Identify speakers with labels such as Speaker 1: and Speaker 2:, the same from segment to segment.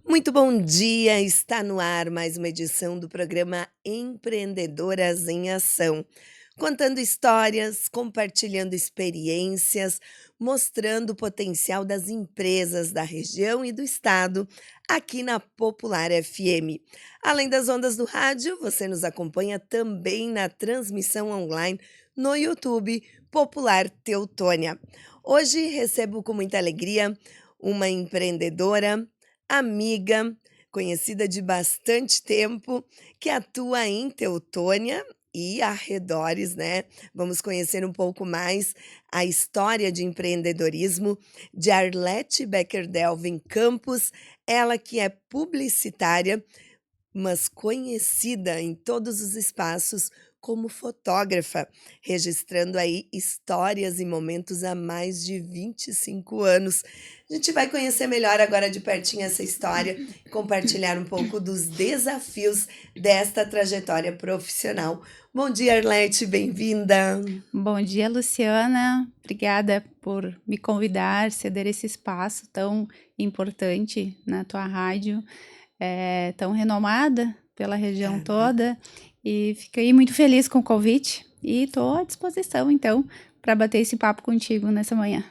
Speaker 1: Muito bom dia, está no ar mais uma edição do programa Empreendedoras em Ação, contando histórias, compartilhando experiências, mostrando o potencial das empresas da região e do estado aqui na Popular FM. Além das ondas do rádio, você nos acompanha também na transmissão online no YouTube Popular Teutônia. Hoje recebo com muita alegria uma empreendedora, amiga, conhecida de bastante tempo, que atua em Teutônia e arredores, né? Vamos conhecer um pouco mais a história de empreendedorismo de Arlete Becker-Delvin Campos, ela que é publicitária, mas conhecida em todos os espaços como fotógrafa, registrando aí histórias e momentos há mais de 25 anos. A gente vai conhecer melhor agora de pertinho essa história e compartilhar um pouco dos desafios desta trajetória profissional. Bom dia, Arlete, bem-vinda.
Speaker 2: Bom dia, Luciana. Obrigada por me convidar, ceder esse espaço tão importante na tua rádio, tão renomada pela região toda. E fiquei muito feliz com o convite e estou à disposição, então, para bater esse papo contigo nessa manhã.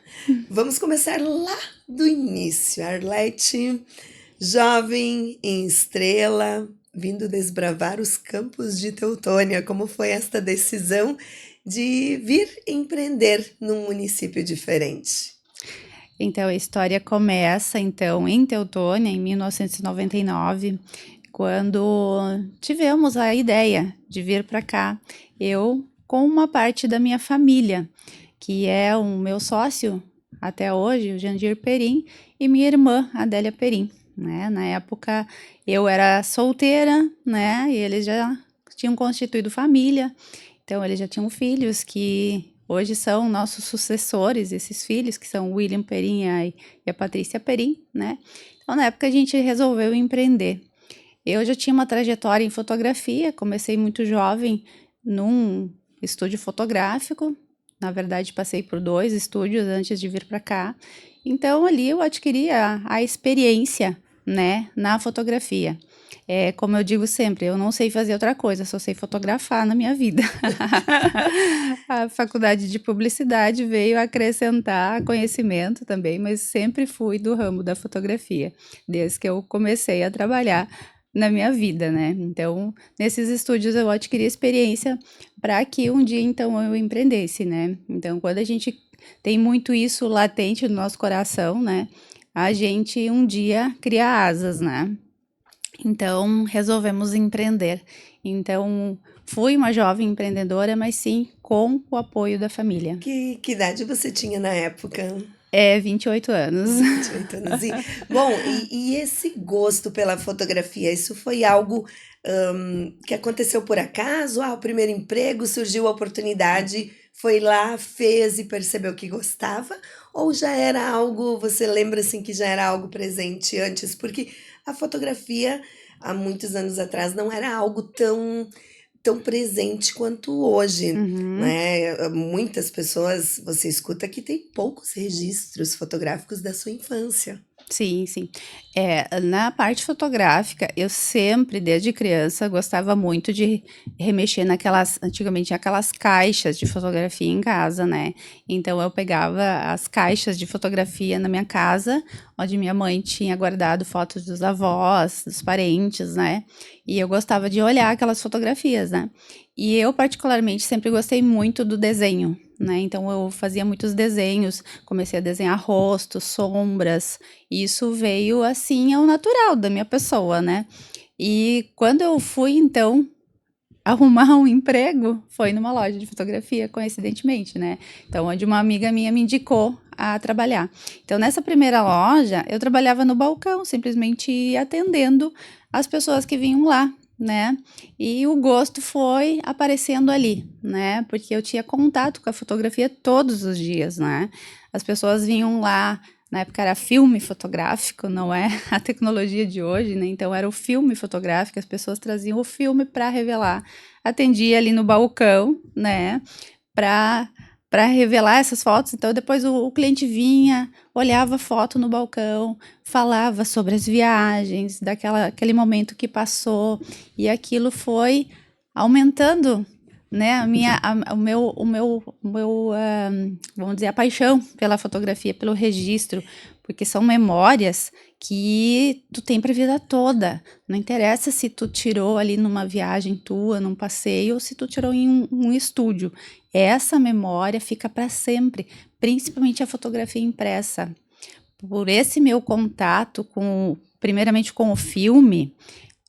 Speaker 1: Vamos começar lá do início. Arlete, jovem em Estrela, vindo desbravar os campos de Teutônia. Como foi esta decisão de vir empreender num município diferente?
Speaker 2: Então, a história começa, então, em Teutônia, em 1999, quando tivemos a ideia de vir para cá, eu com uma parte da minha família, que é o meu sócio até hoje, o Jandir Perim, e minha irmã, Adélia Perim, né? Na época eu era solteira, né? E eles já tinham constituído família, então eles já tinham filhos que hoje são nossos sucessores, esses filhos, que são o William Perim e a Patrícia Perim, né? Então na época a gente resolveu empreender. Eu já tinha uma trajetória em fotografia, comecei muito jovem num estúdio fotográfico. Na verdade, passei por 2 estúdios antes de vir para cá. Então, ali eu adquiri a experiência, né, na fotografia. Como eu digo sempre, eu não sei fazer outra coisa, só sei fotografar na minha vida. A faculdade de publicidade veio acrescentar conhecimento também, mas sempre fui do ramo da fotografia, desde que eu comecei a trabalhar na minha vida, né? Então, nesses estúdios eu adquiri experiência para que um dia, então, eu empreendesse, né? Então, quando a gente tem muito isso latente no nosso coração, né? A gente um dia cria asas, né? Então, resolvemos empreender. Então, fui uma jovem empreendedora, mas sim com o apoio da família.
Speaker 1: Que idade você tinha na época?
Speaker 2: 28 anos.
Speaker 1: 28 anos. E esse gosto pela fotografia, isso foi algo que aconteceu por acaso? Ah, o primeiro emprego, surgiu a oportunidade, foi lá, fez e percebeu que gostava? Ou já era algo, você lembra assim que já era algo presente antes? Porque a fotografia, há muitos anos atrás, não era algo tão presente quanto hoje,
Speaker 2: Uhum.
Speaker 1: né? Muitas pessoas você escuta que tem poucos registros fotográficos da sua infância.
Speaker 2: Sim, sim. Na parte fotográfica, eu sempre, desde criança, gostava muito de remexer naquelas, antigamente tinha aquelas caixas de fotografia em casa, né? Então eu pegava as caixas de fotografia na minha casa, onde minha mãe tinha guardado fotos dos avós, dos parentes, né? E eu gostava de olhar aquelas fotografias, né? E eu, particularmente, sempre gostei muito do desenho, né? Então eu fazia muitos desenhos, comecei a desenhar rostos, sombras, e isso veio assim ao natural da minha pessoa, né? E quando eu fui, então, arrumar um emprego, foi numa loja de fotografia, coincidentemente, né? Então, onde uma amiga minha me indicou a trabalhar. Então, nessa primeira loja, eu trabalhava no balcão, simplesmente atendendo as pessoas que vinham lá, né? E o gosto foi aparecendo ali, né? Porque eu tinha contato com a fotografia todos os dias, né? As pessoas vinham lá. Na época era filme fotográfico, não é a tecnologia de hoje, né? Então era o filme fotográfico, as pessoas traziam o filme para revelar. Atendia ali no balcão, né? Para para revelar essas fotos. Então, depois o cliente vinha, olhava a foto no balcão, falava sobre as viagens, aquele momento que passou, e aquilo foi aumentando, né, vamos dizer, a paixão pela fotografia, pelo registro, porque são memórias que tu tem para a vida toda. Não interessa se tu tirou ali numa viagem tua, num passeio, ou se tu tirou em um estúdio. Essa memória fica para sempre, principalmente a fotografia impressa. Por esse meu contato primeiramente com o filme,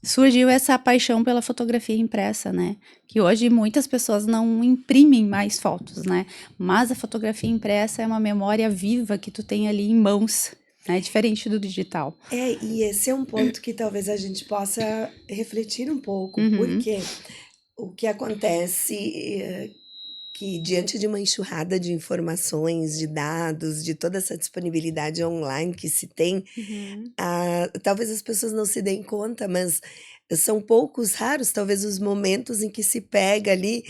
Speaker 2: surgiu essa paixão pela fotografia impressa, né? Que hoje muitas pessoas não imprimem mais fotos, né? Mas a fotografia impressa é uma memória viva que tu tem ali em mãos, né? Diferente do digital.
Speaker 1: E esse é um ponto que talvez a gente possa refletir um pouco,
Speaker 2: Uhum,
Speaker 1: porque o que acontece que diante de uma enxurrada de informações, de dados, de toda essa disponibilidade online que se tem,
Speaker 2: uhum.
Speaker 1: talvez as pessoas não se deem conta, mas são poucos, raros, talvez, os momentos em que se pega ali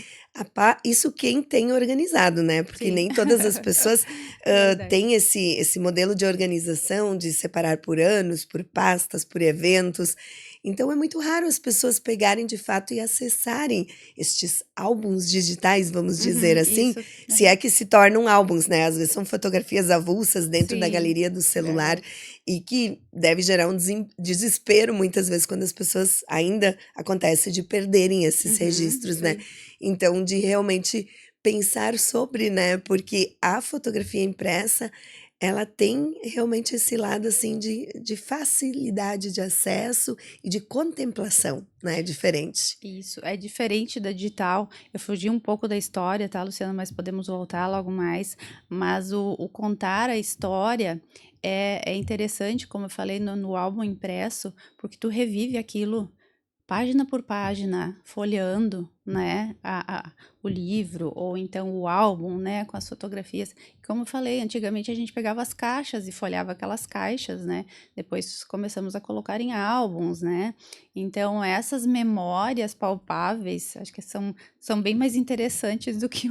Speaker 1: isso quem tem organizado, né? Porque
Speaker 2: Sim.
Speaker 1: nem todas as pessoas
Speaker 2: Verdade.
Speaker 1: têm esse modelo de organização, de separar por anos, por pastas, por eventos. Então é muito raro as pessoas pegarem de fato e acessarem estes álbuns digitais, vamos dizer
Speaker 2: Uhum,
Speaker 1: assim,
Speaker 2: isso.
Speaker 1: se é que se tornam álbuns, né? Às vezes são fotografias avulsas dentro da
Speaker 2: Sim,
Speaker 1: galeria do celular
Speaker 2: verdade.
Speaker 1: e que deve gerar um desespero muitas vezes quando as pessoas ainda acontece de perderem esses
Speaker 2: Uhum,
Speaker 1: registros,
Speaker 2: isso
Speaker 1: né?
Speaker 2: aí.
Speaker 1: Então, de realmente pensar sobre, né? Porque a fotografia impressa, ela tem realmente esse lado assim de facilidade de acesso e de contemplação, né? Diferente.
Speaker 2: Isso, é diferente da digital. Eu fugi um pouco da história, tá, Luciana? Mas podemos voltar logo mais. Mas o contar a história é interessante, como eu falei no álbum impresso, porque tu revive aquilo página por página, folheando, né, o livro ou então o álbum, né, com as fotografias. Como eu falei, antigamente a gente pegava as caixas e folhava aquelas caixas, né? Depois começamos a colocar em álbuns, né? Então essas memórias palpáveis, acho que são bem mais interessantes do que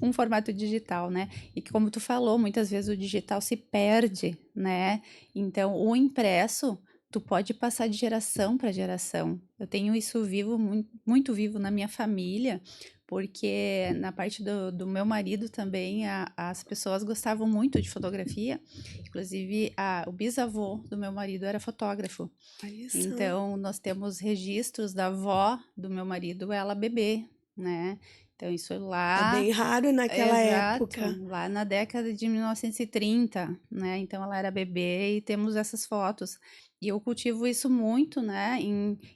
Speaker 2: um formato digital, né? E que, como tu falou, muitas vezes o digital se perde, né? Então o impresso tu pode passar de geração para geração. Eu tenho isso vivo, muito, muito vivo na minha família, porque na parte do meu marido também as pessoas gostavam muito de fotografia. Inclusive, o bisavô do meu marido era fotógrafo.
Speaker 1: Olha só.
Speaker 2: Então, nós temos registros da avó do meu marido, ela bebê, né? Então, isso
Speaker 1: É
Speaker 2: lá,
Speaker 1: bem raro naquela
Speaker 2: exato,
Speaker 1: época.
Speaker 2: lá na década de 1930, né? Então, ela era bebê e temos essas fotos. E eu cultivo isso muito, né?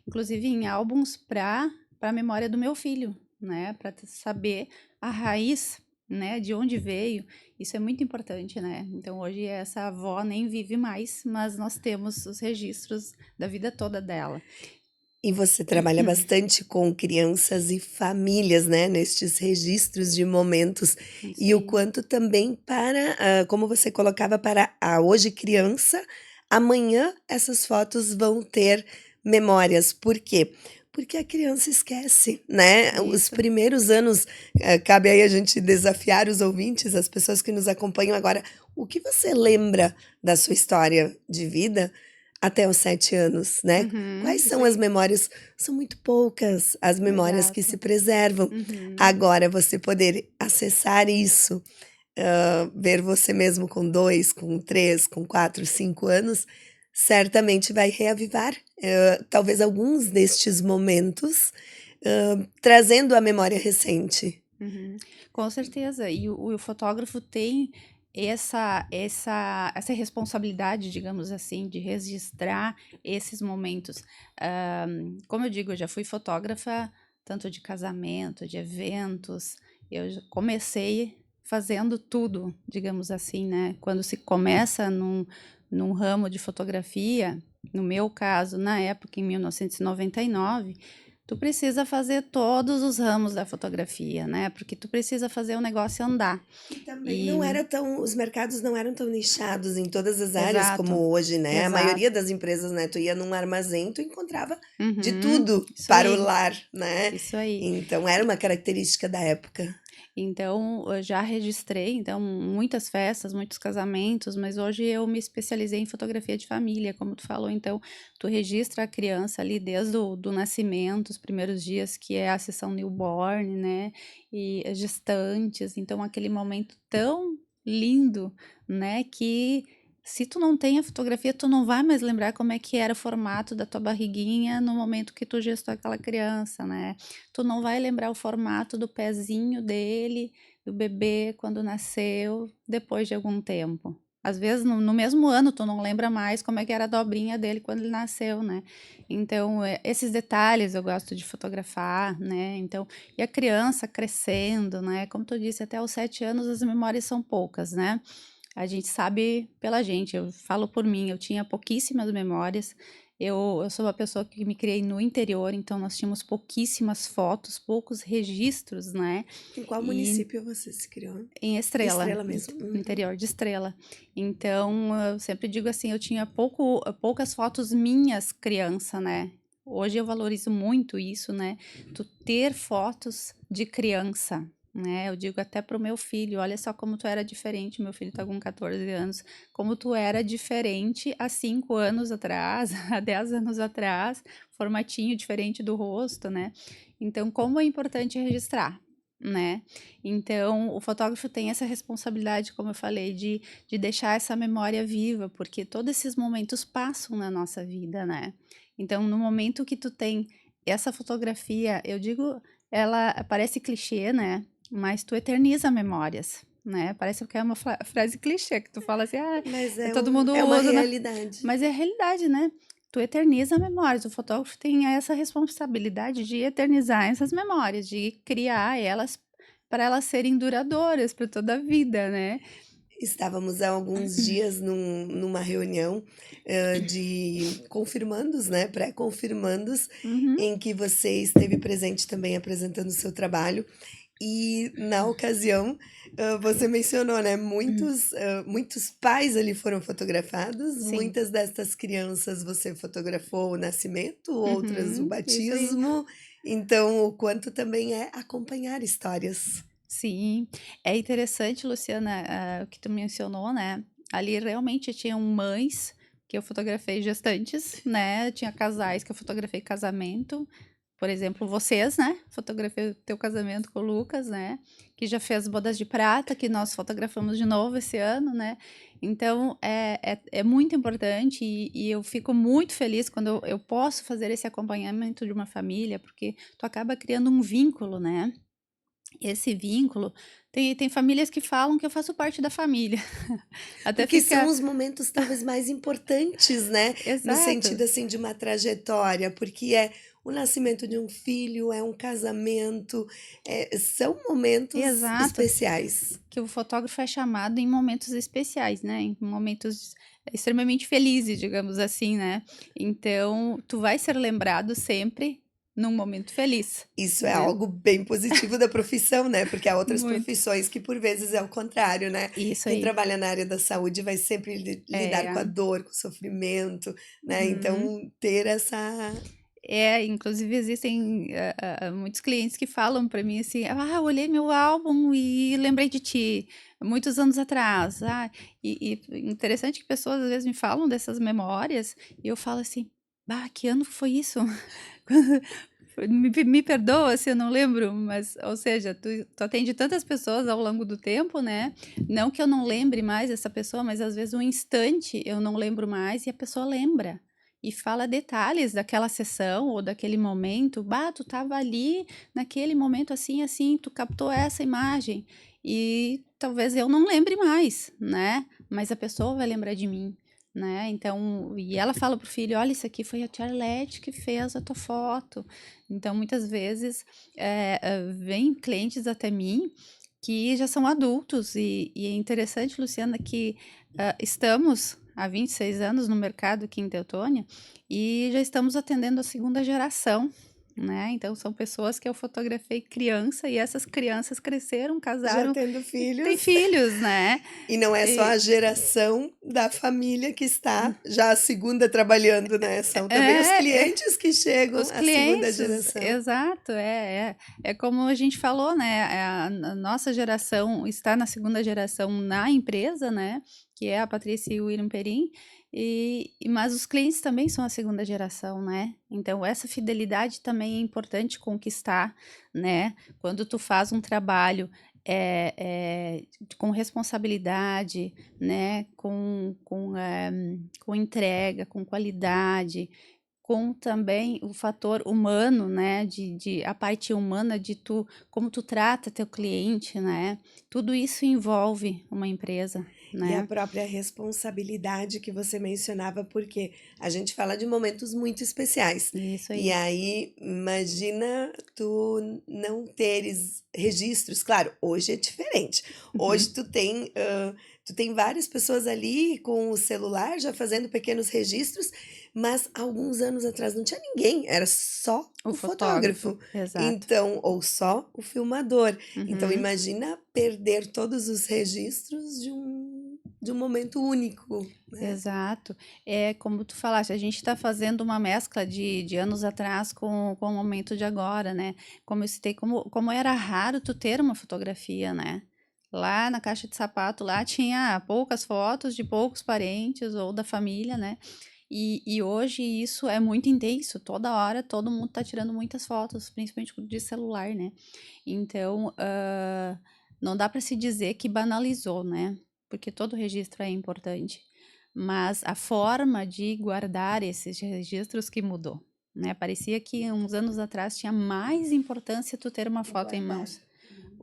Speaker 2: Inclusive em álbuns para a memória do meu filho, né? Para saber a raiz, né? De onde veio. Isso é muito importante, né? Então hoje essa avó nem vive mais, mas nós temos os registros da vida toda dela.
Speaker 1: E você trabalha bastante com crianças e famílias, né, nestes registros de momentos.
Speaker 2: Isso
Speaker 1: E o
Speaker 2: aí.
Speaker 1: quanto também como você colocava, para a hoje criança, amanhã essas fotos vão ter memórias. Por quê? Porque a criança esquece, né? Os
Speaker 2: Isso.
Speaker 1: primeiros anos, cabe aí a gente desafiar os ouvintes, as pessoas que nos acompanham agora. O que você lembra da sua história de vida até os 7 anos, né?
Speaker 2: Uhum,
Speaker 1: Quais
Speaker 2: isso
Speaker 1: são as
Speaker 2: aí.
Speaker 1: memórias? São muito poucas as memórias que se
Speaker 2: Exato.
Speaker 1: preservam.
Speaker 2: Uhum.
Speaker 1: Agora, você poder acessar isso, ver você mesmo com 2, com 3, com 4, 5 anos, certamente vai reavivar, talvez alguns destes momentos, trazendo a memória recente.
Speaker 2: Uhum. Com certeza. E o fotógrafo tem essa responsabilidade, digamos assim, de registrar esses momentos. Como eu digo, eu já fui fotógrafa tanto de casamento, de eventos. Eu já comecei fazendo tudo, digamos assim, né? Quando se começa num ramo de fotografia, no meu caso, na época, em 1999, tu precisa fazer todos os ramos da fotografia, né? Porque tu precisa fazer o negócio andar.
Speaker 1: E também não
Speaker 2: E
Speaker 1: era tão os mercados não eram tão nichados em todas as áreas
Speaker 2: exato,
Speaker 1: como hoje, né, a maioria
Speaker 2: exato.
Speaker 1: das empresas, né, tu ia num armazém, tu encontrava de
Speaker 2: Uhum,
Speaker 1: tudo
Speaker 2: isso
Speaker 1: para o
Speaker 2: aí,
Speaker 1: lar, né,
Speaker 2: isso aí.
Speaker 1: então era
Speaker 2: E,
Speaker 1: uma característica da época.
Speaker 2: Então, eu já registrei, então, muitas festas, muitos casamentos, mas hoje eu me especializei em fotografia de família, como tu falou. Então, tu registra a criança ali desde o do nascimento, os primeiros dias, que é a sessão newborn, né? E as gestantes. Então, aquele momento tão lindo, né? Que se tu não tem a fotografia, tu não vai mais lembrar como é que era o formato da tua barriguinha no momento que tu gestou aquela criança, né? Tu não vai lembrar o formato do pezinho dele, do bebê, quando nasceu, depois de algum tempo. Às vezes, no mesmo ano, tu não lembra mais como é que era a dobrinha dele quando ele nasceu, né? Então, esses detalhes eu gosto de fotografar, né? Então, e a criança crescendo, né? Como tu disse, até os 7 anos as memórias são poucas, né? A gente sabe pela gente, eu falo por mim, eu tinha pouquíssimas memórias. Eu sou uma pessoa que me criei no interior, então nós tínhamos pouquíssimas fotos, poucos registros, né?
Speaker 1: Em qual
Speaker 2: E
Speaker 1: município você se criou?
Speaker 2: em Estrela,
Speaker 1: Estrela mesmo. Uhum.
Speaker 2: interior de Estrela. Então, eu sempre digo assim, eu tinha poucas fotos minhas criança, né? Hoje eu valorizo muito isso, né? Tu ter fotos de criança, né? Eu digo até pro meu filho, olha só como tu era diferente, meu filho tá com 14 anos, como tu era diferente há 5 anos atrás, há 10 anos atrás, formatinho diferente do rosto, né? Então, como é importante registrar, né? Então, o fotógrafo tem essa responsabilidade, como eu falei, de deixar essa memória viva, porque todos esses momentos passam na nossa vida, né? Então, no momento que tu tem essa fotografia, eu digo, ela parece clichê, né? Mas tu eterniza memórias, né? Parece que é uma frase clichê, que tu fala assim, ah,
Speaker 1: Mas
Speaker 2: todo mundo
Speaker 1: é uma
Speaker 2: usa, né?
Speaker 1: realidade.
Speaker 2: Mas é a realidade, né? Tu eterniza memórias. O fotógrafo tem essa responsabilidade de eternizar essas memórias, de criar elas para elas serem duradouras para toda a vida, né?
Speaker 1: Estávamos há alguns dias numa reunião de confirmandos, né? Pré-confirmandos,
Speaker 2: Uhum,
Speaker 1: em que você esteve presente também apresentando o seu trabalho. E na ocasião, você mencionou, né? Muitos pais ali foram fotografados,
Speaker 2: sim.
Speaker 1: muitas destas crianças você fotografou o nascimento, outras o
Speaker 2: Isso aí.
Speaker 1: batismo. Então, o quanto também é acompanhar histórias.
Speaker 2: Sim, é interessante, Luciana, o que tu mencionou, né? Ali realmente tinham mães que eu fotografei gestantes, né? Tinha casais que eu fotografei casamento. Por exemplo, vocês, né? Fotografei o teu casamento com o Lucas, né? Que já fez bodas de prata, que nós fotografamos de novo esse ano, né? Então, é muito importante e eu fico muito feliz quando eu posso fazer esse acompanhamento de uma família, porque tu acaba criando um vínculo, né? Esse vínculo, tem famílias que falam que eu faço parte da família. Até
Speaker 1: Porque são
Speaker 2: fica
Speaker 1: os momentos talvez mais importantes, né, no
Speaker 2: exato,
Speaker 1: sentido, assim, de uma trajetória, porque é o nascimento de um filho, é um casamento, são momentos
Speaker 2: exato,
Speaker 1: especiais.
Speaker 2: que o fotógrafo é chamado em momentos especiais, né, em momentos extremamente felizes, digamos assim, né. Então, tu vai ser lembrado sempre num momento feliz,
Speaker 1: Isso é
Speaker 2: né.
Speaker 1: algo bem positivo da profissão, né, porque há outras
Speaker 2: Muito.
Speaker 1: profissões que por vezes é o contrário, né.
Speaker 2: Isso
Speaker 1: Quem
Speaker 2: aí.
Speaker 1: trabalha na área da saúde vai sempre lidar com a
Speaker 2: É.
Speaker 1: dor, com o sofrimento, né,
Speaker 2: Uhum.
Speaker 1: então ter essa.
Speaker 2: Inclusive existem, muitos clientes que falam para mim assim: "Ah, eu olhei meu álbum e lembrei de ti, muitos anos atrás". E interessante que pessoas às vezes me falam dessas memórias e eu falo assim: "Bah, que ano foi isso?". Me perdoa se eu não lembro, mas ou seja, tu atende tantas pessoas ao longo do tempo, né, não que eu não lembre mais dessa pessoa, mas às vezes um instante eu não lembro mais e a pessoa lembra. E fala detalhes daquela sessão ou daquele momento. "Bah, tu estava ali naquele momento assim, assim, tu captou essa imagem". E talvez eu não lembre mais, né, mas a pessoa vai lembrar de mim, né. Então e ela fala pro filho: "Olha, isso aqui foi a tia Arlete que fez a tua foto". Então muitas vezes, vêm clientes até mim que já são adultos e é interessante, Luciana, que, estamos há 26 anos no mercado aqui em Teutônia e já estamos atendendo a segunda geração, né? Então são pessoas que eu fotografei criança e essas crianças cresceram,
Speaker 1: Já
Speaker 2: casaram
Speaker 1: tendo
Speaker 2: e têm
Speaker 1: filhos.
Speaker 2: filhos, né?
Speaker 1: E não é só
Speaker 2: E,
Speaker 1: a geração da família que está já a segunda trabalhando, né, são também os
Speaker 2: é,
Speaker 1: clientes que chegam
Speaker 2: os
Speaker 1: à segunda
Speaker 2: clientes,
Speaker 1: geração.
Speaker 2: exato, é como a gente falou, né? A nossa geração está na segunda geração na empresa, né? Que é a Patrícia e o William Perim, mas os clientes também são a segunda geração, né? Então, essa fidelidade também é importante conquistar, né? Quando tu faz um trabalho com responsabilidade, né? Com entrega, com qualidade, com também o fator humano, né, a parte humana de tu, como tu trata teu cliente, né, tudo isso envolve uma empresa,
Speaker 1: E a
Speaker 2: né,
Speaker 1: própria responsabilidade que você mencionava, porque a gente fala de momentos muito especiais.
Speaker 2: isso
Speaker 1: E
Speaker 2: aí.
Speaker 1: aí, imagina tu não teres registros. Claro, hoje é diferente.
Speaker 2: Uhum.
Speaker 1: Hoje tu tem várias pessoas ali com o celular já fazendo pequenos registros, mas alguns anos atrás não tinha ninguém, era só
Speaker 2: O
Speaker 1: o
Speaker 2: fotógrafo,
Speaker 1: fotógrafo.
Speaker 2: exato.
Speaker 1: Então, ou só o filmador. Então,
Speaker 2: Uhum.
Speaker 1: imagina perder todos os registros de um momento único, né?
Speaker 2: Exato. É como tu falaste, a gente está fazendo uma mescla de anos atrás com o momento de agora, né? Como eu citei, como era raro tu ter uma fotografia, né? Lá na caixa de sapato, lá tinha poucas fotos de poucos parentes ou da família, né? E hoje isso é muito intenso, toda hora todo mundo tá tirando muitas fotos, principalmente de celular, né? Então, não dá para se dizer que banalizou, né? Porque todo registro é importante, mas a forma de guardar esses registros que mudou, né? Parecia que uns anos atrás tinha mais importância tu ter uma
Speaker 1: O
Speaker 2: foto em
Speaker 1: guardar.
Speaker 2: mãos.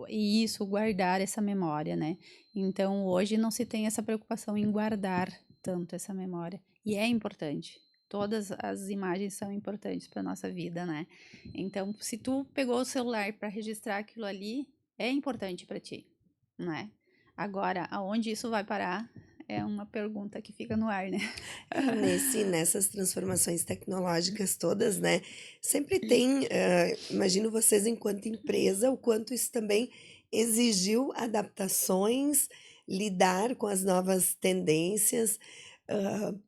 Speaker 2: E isso, guardar essa memória, né? Então, hoje não se tem essa preocupação em guardar tanto essa memória. E é importante. Todas as imagens são importantes para nossa vida, né? Então, se tu pegou o celular para registrar aquilo ali, é importante para ti, né? Agora, aonde isso vai parar é uma pergunta que fica no ar, né?
Speaker 1: Nessas transformações tecnológicas todas, né? Sempre tem, imagino vocês enquanto empresa, o quanto isso também exigiu adaptações, lidar com as novas tendências,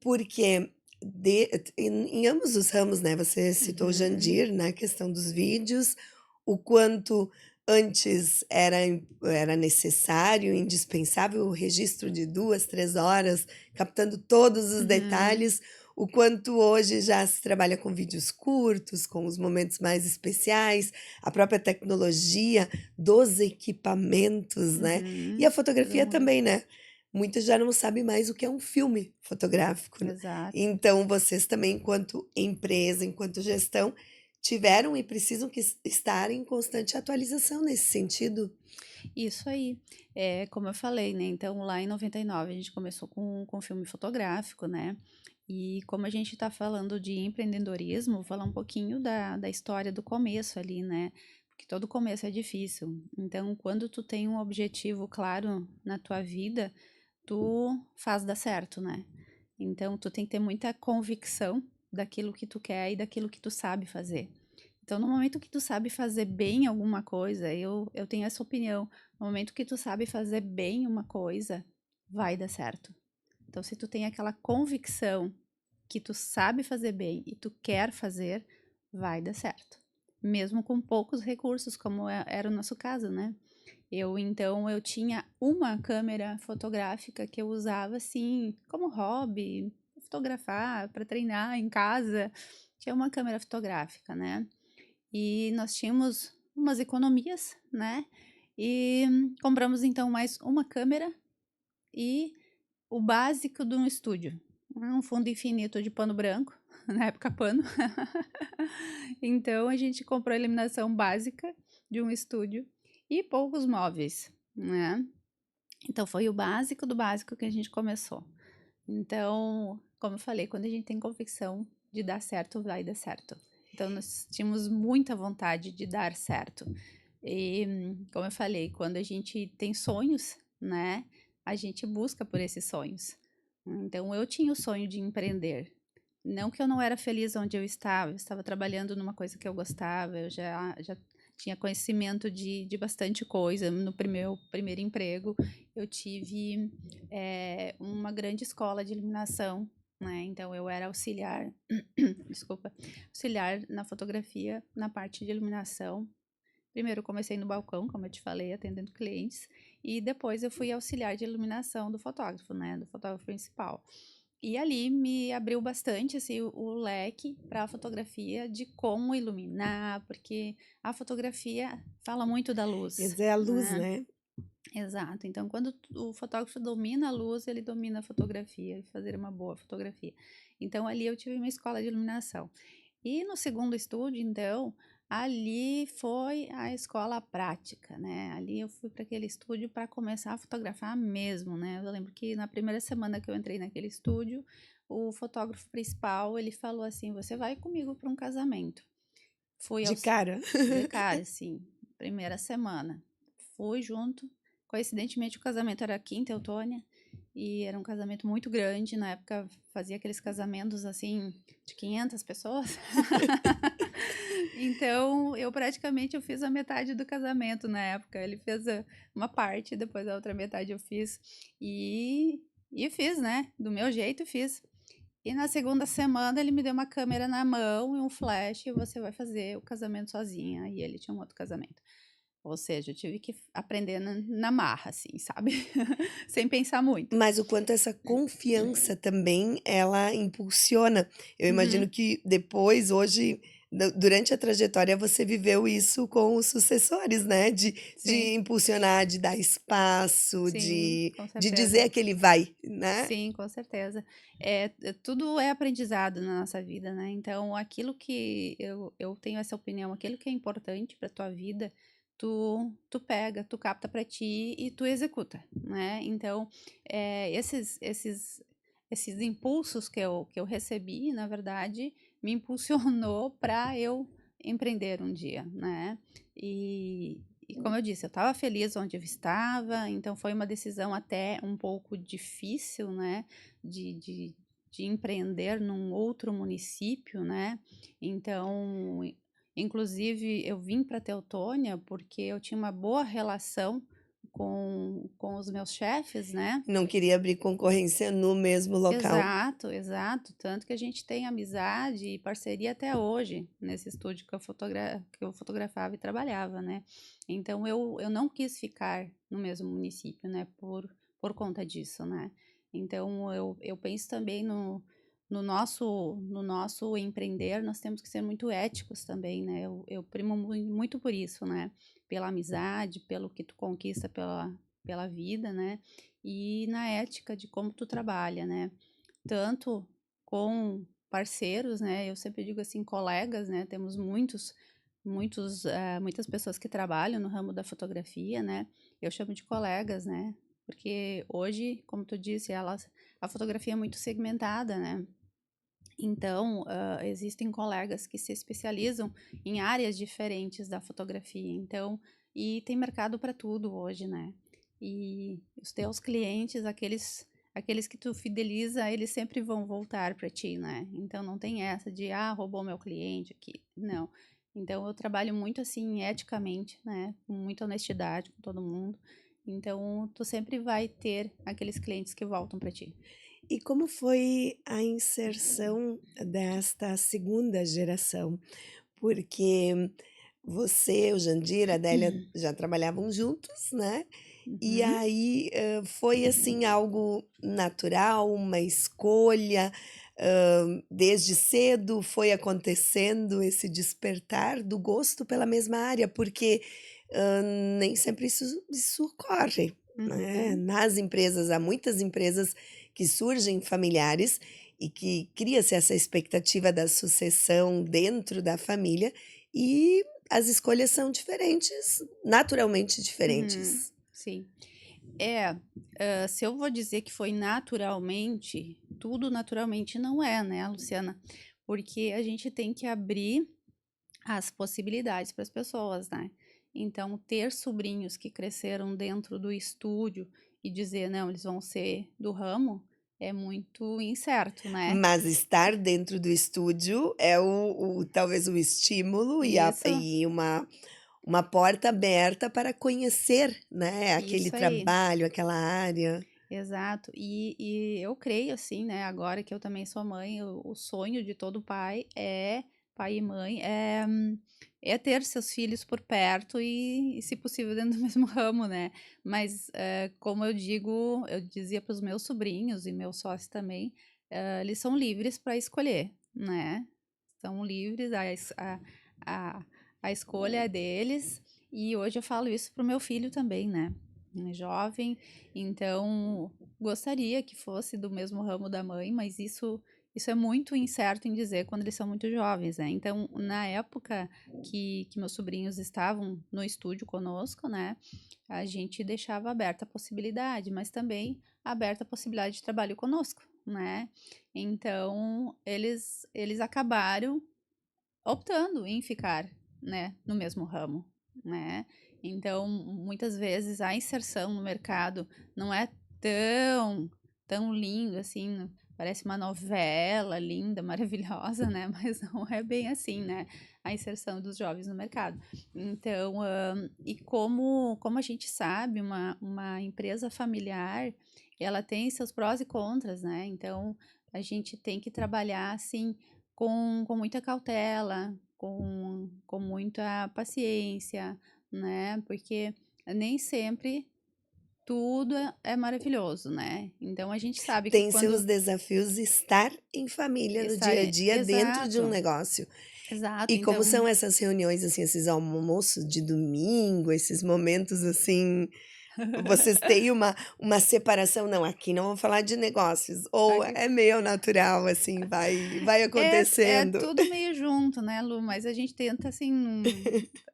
Speaker 1: porque em ambos os ramos, né? Você citou o
Speaker 2: Uhum,
Speaker 1: Jandir na questão dos vídeos, o quanto antes era necessário, indispensável o registro de 2, 3 horas, captando todos os
Speaker 2: uhum,
Speaker 1: detalhes, o quanto hoje já se trabalha com vídeos curtos, com os momentos mais especiais, a própria tecnologia dos equipamentos, né? E
Speaker 2: uhum.
Speaker 1: a
Speaker 2: Tudo
Speaker 1: fotografia
Speaker 2: muda.
Speaker 1: também, né? Muitos já não sabem mais o que é um filme fotográfico, né?
Speaker 2: Exato.
Speaker 1: Então, vocês também, enquanto empresa, enquanto gestão, tiveram e precisam estar em constante atualização nesse sentido.
Speaker 2: Isso aí. É, como eu falei, né? Então, lá em 99, a gente começou com filme fotográfico, né? E como a gente está falando de empreendedorismo, vou falar um pouquinho da história do começo ali, né? Porque todo começo é difícil. Então, quando tu tem um objetivo claro na tua vida, tu faz dar certo, né? Então, tu tem que ter muita convicção daquilo que tu quer e daquilo que tu sabe fazer. Então, no momento que tu sabe fazer bem alguma coisa, eu tenho essa opinião. No momento que tu sabe fazer bem uma coisa, vai dar certo. Então, se tu tem aquela convicção que tu sabe fazer bem e tu quer fazer, vai dar certo. Mesmo com poucos recursos, como era o nosso caso, né? Eu tinha uma câmera fotográfica que eu usava assim, como hobby, fotografar, para treinar em casa. Tinha uma câmera fotográfica, né? E nós tínhamos umas economias, né? E compramos então mais uma câmera e o básico de um estúdio. Um fundo infinito de pano branco, na época pano. Então a gente comprou a iluminação básica de um estúdio e poucos móveis, né? Então foi o básico do básico que a gente começou. Então, como eu falei, quando a gente tem convicção de dar certo, vai dar certo. Então nós tínhamos muita vontade de dar certo. E, como eu falei, quando a gente tem sonhos, né, a gente busca por esses sonhos. Então eu tinha o sonho de empreender. não que eu não era feliz onde eu estava trabalhando numa coisa que eu gostava, eu já tinha conhecimento de bastante coisa. No primeiro emprego, eu tive uma grande escola de iluminação, né? Então, eu era auxiliar, desculpa, auxiliar na fotografia, na parte de iluminação. Primeiro, eu comecei no balcão, como eu te falei, atendendo clientes, e depois eu fui auxiliar de iluminação do fotógrafo, né? Do fotógrafo principal. E ali me abriu bastante assim, o leque para a fotografia de como iluminar, porque a fotografia fala muito da
Speaker 1: Quer
Speaker 2: luz,
Speaker 1: dizer, a luz,
Speaker 2: né?
Speaker 1: né?
Speaker 2: Exato. Então, quando o fotógrafo domina a luz, ele domina a fotografia e fazer uma boa fotografia. Então, ali eu tive uma escola de iluminação. E no segundo estúdio, então, ali foi a escola prática, né? Ali eu fui para aquele estúdio para começar a fotografar mesmo, né? Eu lembro que na primeira semana que eu entrei naquele estúdio, o fotógrafo principal, ele falou assim: "Você vai comigo para um casamento". Fui
Speaker 1: De
Speaker 2: aos
Speaker 1: cara.
Speaker 2: de cara, sim, primeira semana. Fui junto. Coincidentemente, o casamento era aqui em Teutônia e era um casamento muito grande. Na época, fazia aqueles casamentos assim de 500 pessoas. Então, eu fiz a metade do casamento na época. Ele fez uma parte, depois a outra metade eu fiz. E fiz, né? Do meu jeito, fiz. E na segunda semana ele me deu uma câmera na mão e um flash e você vai fazer o casamento sozinha. E ele tinha um outro casamento. Ou seja, eu tive que aprender na marra, assim, sabe? Sem pensar muito.
Speaker 1: Mas o quanto essa confiança também, ela impulsiona. Eu imagino
Speaker 2: Uhum,
Speaker 1: que depois, hoje, durante a trajetória, você viveu isso com os sucessores, né? De
Speaker 2: sim,
Speaker 1: impulsionar, de dar espaço,
Speaker 2: sim, com
Speaker 1: de dizer
Speaker 2: certeza.
Speaker 1: aquele vai, né?
Speaker 2: Sim, com certeza. Tudo é aprendizado na nossa vida, né? Então, aquilo que eu tenho essa opinião, aquilo que é importante para tua vida, tu pega, tu capta para ti e tu executa, né? Então, esses impulsos que eu recebi, na verdade, me impulsionou para eu empreender um dia, né? E como eu disse, eu estava feliz onde eu estava, então foi uma decisão até um pouco difícil, né, de, de, de empreender num outro município, né? Então, inclusive, eu vim para Teutônia porque eu tinha uma boa relação com os meus chefes, né?
Speaker 1: Não queria abrir concorrência no mesmo local.
Speaker 2: Exato, exato. Tanto que a gente tem amizade e parceria até hoje nesse estúdio que eu fotografava e trabalhava, né? Então eu não quis ficar no mesmo município, né? Por conta disso, né? Então eu penso também no nosso empreender, nós temos que ser muito éticos também, né? Eu primo muito por isso, né? Pela amizade, pelo que tu conquista pela vida, né? E na ética de como tu trabalha, né? Tanto com parceiros, né? Eu sempre digo assim, colegas, né? Temos muitas pessoas que trabalham no ramo da fotografia, né? Eu chamo de colegas, né? Porque hoje, como tu disse, a fotografia é muito segmentada, né? Então, existem colegas que se especializam em áreas diferentes da fotografia. Então, e tem mercado para tudo hoje, né? E os teus clientes, aqueles que tu fideliza, eles sempre vão voltar para ti, né? Então, não tem essa de, roubou meu cliente aqui. Não. Então, eu trabalho muito assim, eticamente, né? Com muita honestidade com todo mundo. Então, tu sempre vai ter aqueles clientes que voltam para ti.
Speaker 1: E como foi a inserção desta segunda geração? Porque você, o Jandir, a Adélia já trabalhavam juntos, né? E
Speaker 2: Uhum.
Speaker 1: aí, foi assim algo natural, uma escolha, desde cedo foi acontecendo esse despertar do gosto pela mesma área, porque, nem sempre isso ocorre, né.
Speaker 2: Uhum.
Speaker 1: Nas empresas, há muitas empresas que surgem familiares e que cria-se essa expectativa da sucessão dentro da família, e as escolhas são diferentes, naturalmente
Speaker 2: Uhum,
Speaker 1: diferentes.
Speaker 2: sim. Se eu vou dizer que foi naturalmente, tudo naturalmente não é, né, Luciana? Porque a gente tem que abrir as possibilidades para as pessoas, né? Então, ter sobrinhos que cresceram dentro do estúdio e dizer, não, eles vão ser do ramo, é muito incerto, né.
Speaker 1: Mas estar dentro do estúdio é o talvez o estímulo
Speaker 2: Isso,
Speaker 1: e uma porta aberta para conhecer, né, aquele
Speaker 2: isso aí.
Speaker 1: trabalho, aquela área.
Speaker 2: Exato. E eu creio, assim, né, agora que eu também sou mãe, o sonho de todo pai e mãe, é ter seus filhos por perto e se possível, dentro do mesmo ramo, né. Mas, como eu dizia para os meus sobrinhos e meu sócio também, eles são livres para escolher, né. São livres, a a escolha é deles, e hoje eu falo isso para o meu filho também, né, jovem, então, gostaria que fosse do mesmo ramo da mãe, mas isso é muito incerto em dizer quando eles são muito jovens, né. Então, na época que meus sobrinhos estavam no estúdio conosco, né, a gente deixava aberta a possibilidade, mas também aberta a possibilidade de trabalho conosco, né. Então, eles acabaram optando em ficar, né, no mesmo ramo, né. Então, muitas vezes a inserção no mercado não é tão tão lindo assim, parece uma novela linda, maravilhosa, né, mas não é bem assim, né, a inserção dos jovens no mercado. Então, e como a gente sabe, uma empresa familiar, ela tem seus prós e contras, né, então a gente tem que trabalhar, assim, com muita cautela, com muita paciência, né, porque nem sempre tudo é maravilhoso, né. Então a gente sabe que
Speaker 1: Tem seus
Speaker 2: quando
Speaker 1: desafios estar em família no
Speaker 2: estar
Speaker 1: dia a dia dentro de um
Speaker 2: exato,
Speaker 1: negócio.
Speaker 2: exato,
Speaker 1: E como
Speaker 2: então
Speaker 1: são essas reuniões, assim, esses almoços de domingo, esses momentos, assim, vocês têm uma separação? "Não, aqui não vamos falar de negócios", ou é meio natural, assim, vai
Speaker 2: é
Speaker 1: acontecendo?
Speaker 2: tudo meio junto, né, Lu, mas a gente tenta, assim,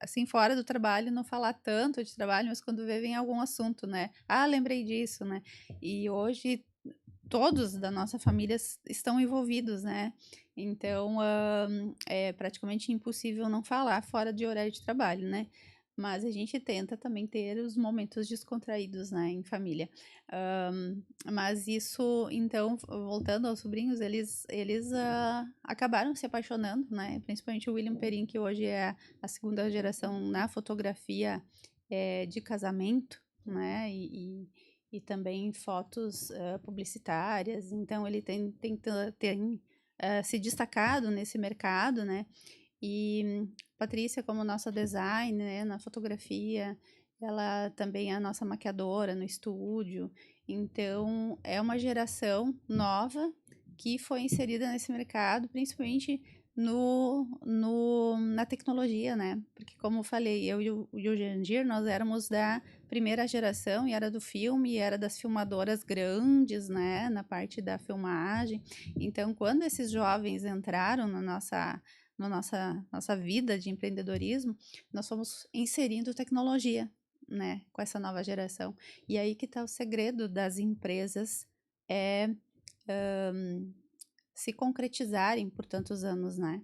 Speaker 2: assim, fora do trabalho, não falar tanto de trabalho, mas quando vê, vem algum assunto, né. "Ah, lembrei disso", né. E hoje todos da nossa família estão envolvidos, né. Então, é praticamente impossível não falar fora de horário de trabalho, né. Mas a gente tenta também ter os momentos descontraídos, né, em família. Mas isso então, voltando aos sobrinhos, eles, acabaram se apaixonando, né, principalmente o William Perin, que hoje é a segunda geração na fotografia, de casamento, né, e também fotos, publicitárias, então ele tem se destacado nesse mercado, né, e Patrícia como nossa designer, né, na fotografia, ela também é a nossa maquiadora no estúdio, então é uma geração nova que foi inserida nesse mercado, principalmente na tecnologia, né? Porque como eu falei, eu e o Jandir, nós éramos da primeira geração e era do filme, e era das filmadoras grandes, né? Na parte da filmagem. Então, quando esses jovens entraram na nossa vida de empreendedorismo, nós fomos inserindo tecnologia, né, com essa nova geração. E aí que está o segredo das empresas é se concretizarem por tantos anos, né?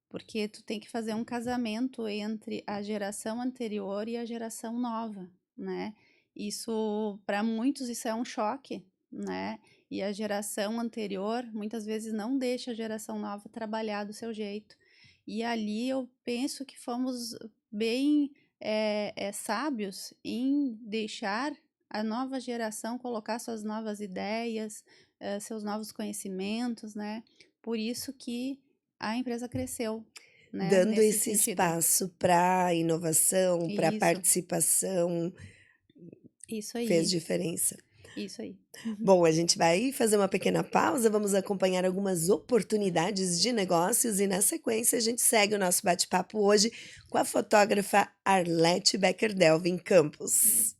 Speaker 2: Porque tu tem que fazer um casamento entre a geração anterior e a geração nova, né? Isso, para muitos, isso é um choque, né? E a geração anterior muitas vezes não deixa a geração nova trabalhar do seu jeito. E ali eu penso que fomos bem sábios em deixar a nova geração colocar suas novas ideias, seus novos conhecimentos, né? Por isso que a empresa cresceu, né,
Speaker 1: Dando
Speaker 2: nesse
Speaker 1: esse
Speaker 2: sentido.
Speaker 1: espaço para inovação, para
Speaker 2: Isso,
Speaker 1: participação,
Speaker 2: isso
Speaker 1: fez
Speaker 2: aí,
Speaker 1: diferença.
Speaker 2: isso aí.
Speaker 1: Bom, a gente vai fazer uma pequena pausa, vamos acompanhar algumas oportunidades de negócios e na sequência a gente segue o nosso bate-papo hoje com a fotógrafa Arlete Becker-Delvin Campos.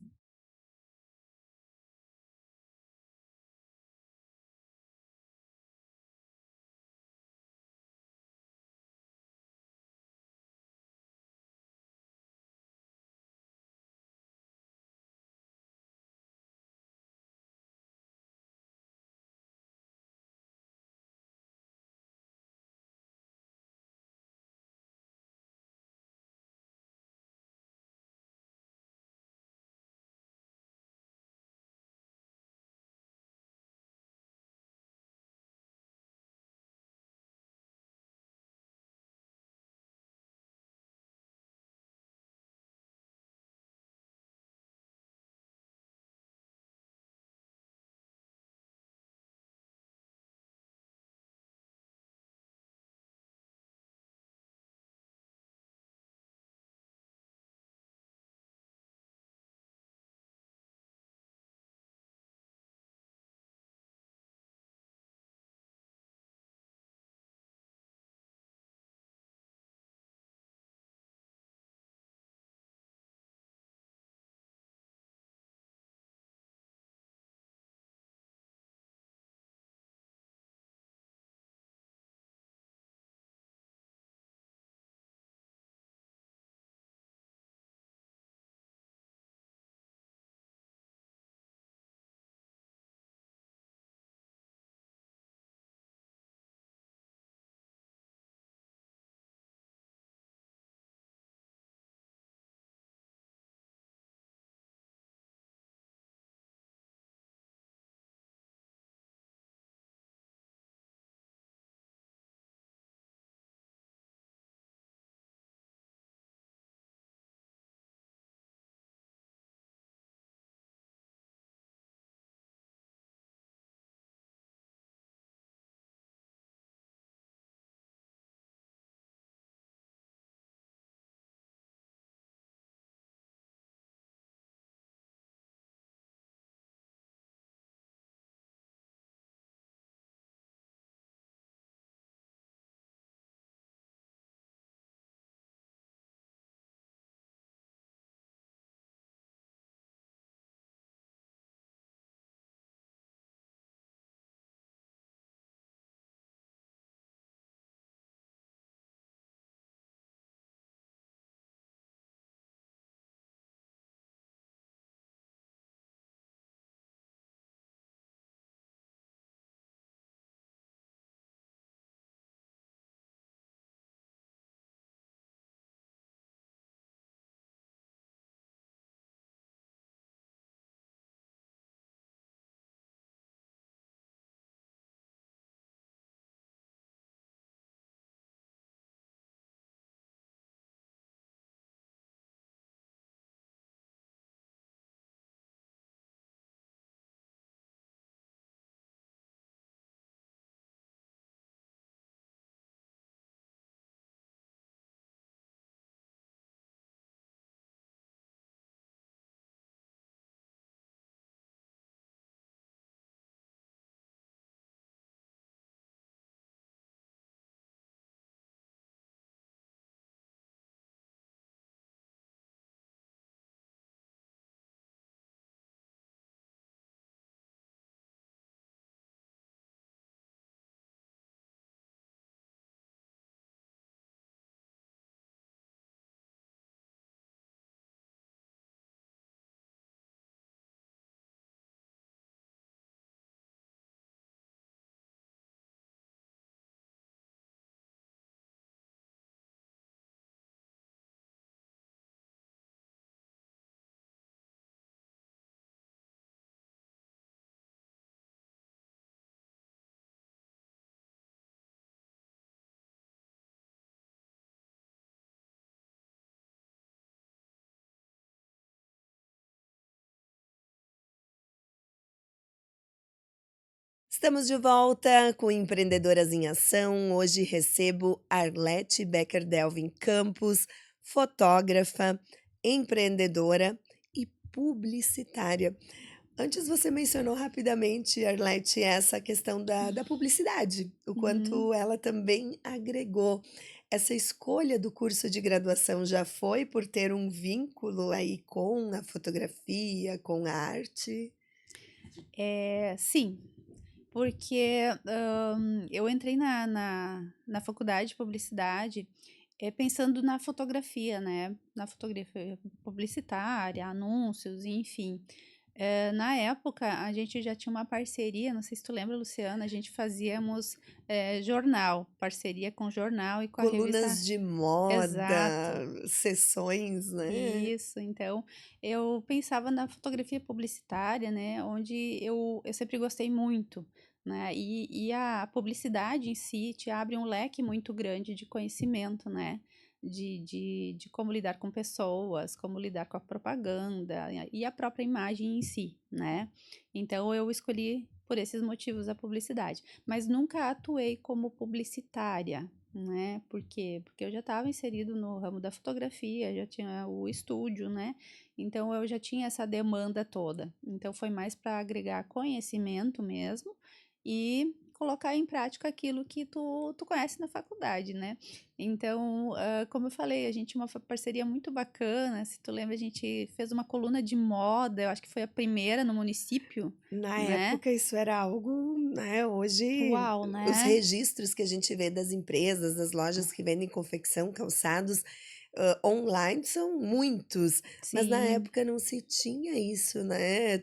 Speaker 1: Estamos de volta com Empreendedoras em Ação. Hoje recebo Arlete Becker-Delvin Campos, fotógrafa, empreendedora e publicitária. Antes você mencionou rapidamente, Arlete, essa questão da publicidade, o
Speaker 2: Uhum.
Speaker 1: quanto ela também agregou. Essa escolha do curso de graduação já foi por ter um vínculo aí com a fotografia, com a arte?
Speaker 2: Sim, porque, eu entrei na faculdade de publicidade, pensando na fotografia, né, na fotografia publicitária, anúncios, enfim. Na época, a gente já tinha uma parceria, não sei se tu lembra, Luciana, a gente fazíamos, jornal, parceria com o jornal e com a revista.
Speaker 1: Colunas de moda,
Speaker 2: Exato.
Speaker 1: sessões, né.
Speaker 2: Isso, então eu pensava na fotografia publicitária, né, onde eu sempre gostei muito, né, e a publicidade em si te abre um leque muito grande de conhecimento, né, de como lidar com pessoas, como lidar com a propaganda e a própria imagem em si, né. Então eu escolhi por esses motivos a publicidade, mas nunca atuei como publicitária, né, por quê? Porque eu já estava inserido no ramo da fotografia, já tinha o estúdio, né, então eu já tinha essa demanda toda. Então foi mais para agregar conhecimento mesmo e colocar em prática aquilo que tu conhece na faculdade, né. Então, como eu falei, a gente tinha uma parceria muito bacana, se tu lembra a gente fez uma coluna de moda, eu acho que foi a primeira no município,
Speaker 1: Na
Speaker 2: né.
Speaker 1: época isso era algo, né, hoje
Speaker 2: Uau,
Speaker 1: os
Speaker 2: né.
Speaker 1: registros que a gente vê das empresas, das lojas que vendem confecção, calçados, online são muitos, mas na
Speaker 2: Sim,
Speaker 1: época não se tinha isso, né.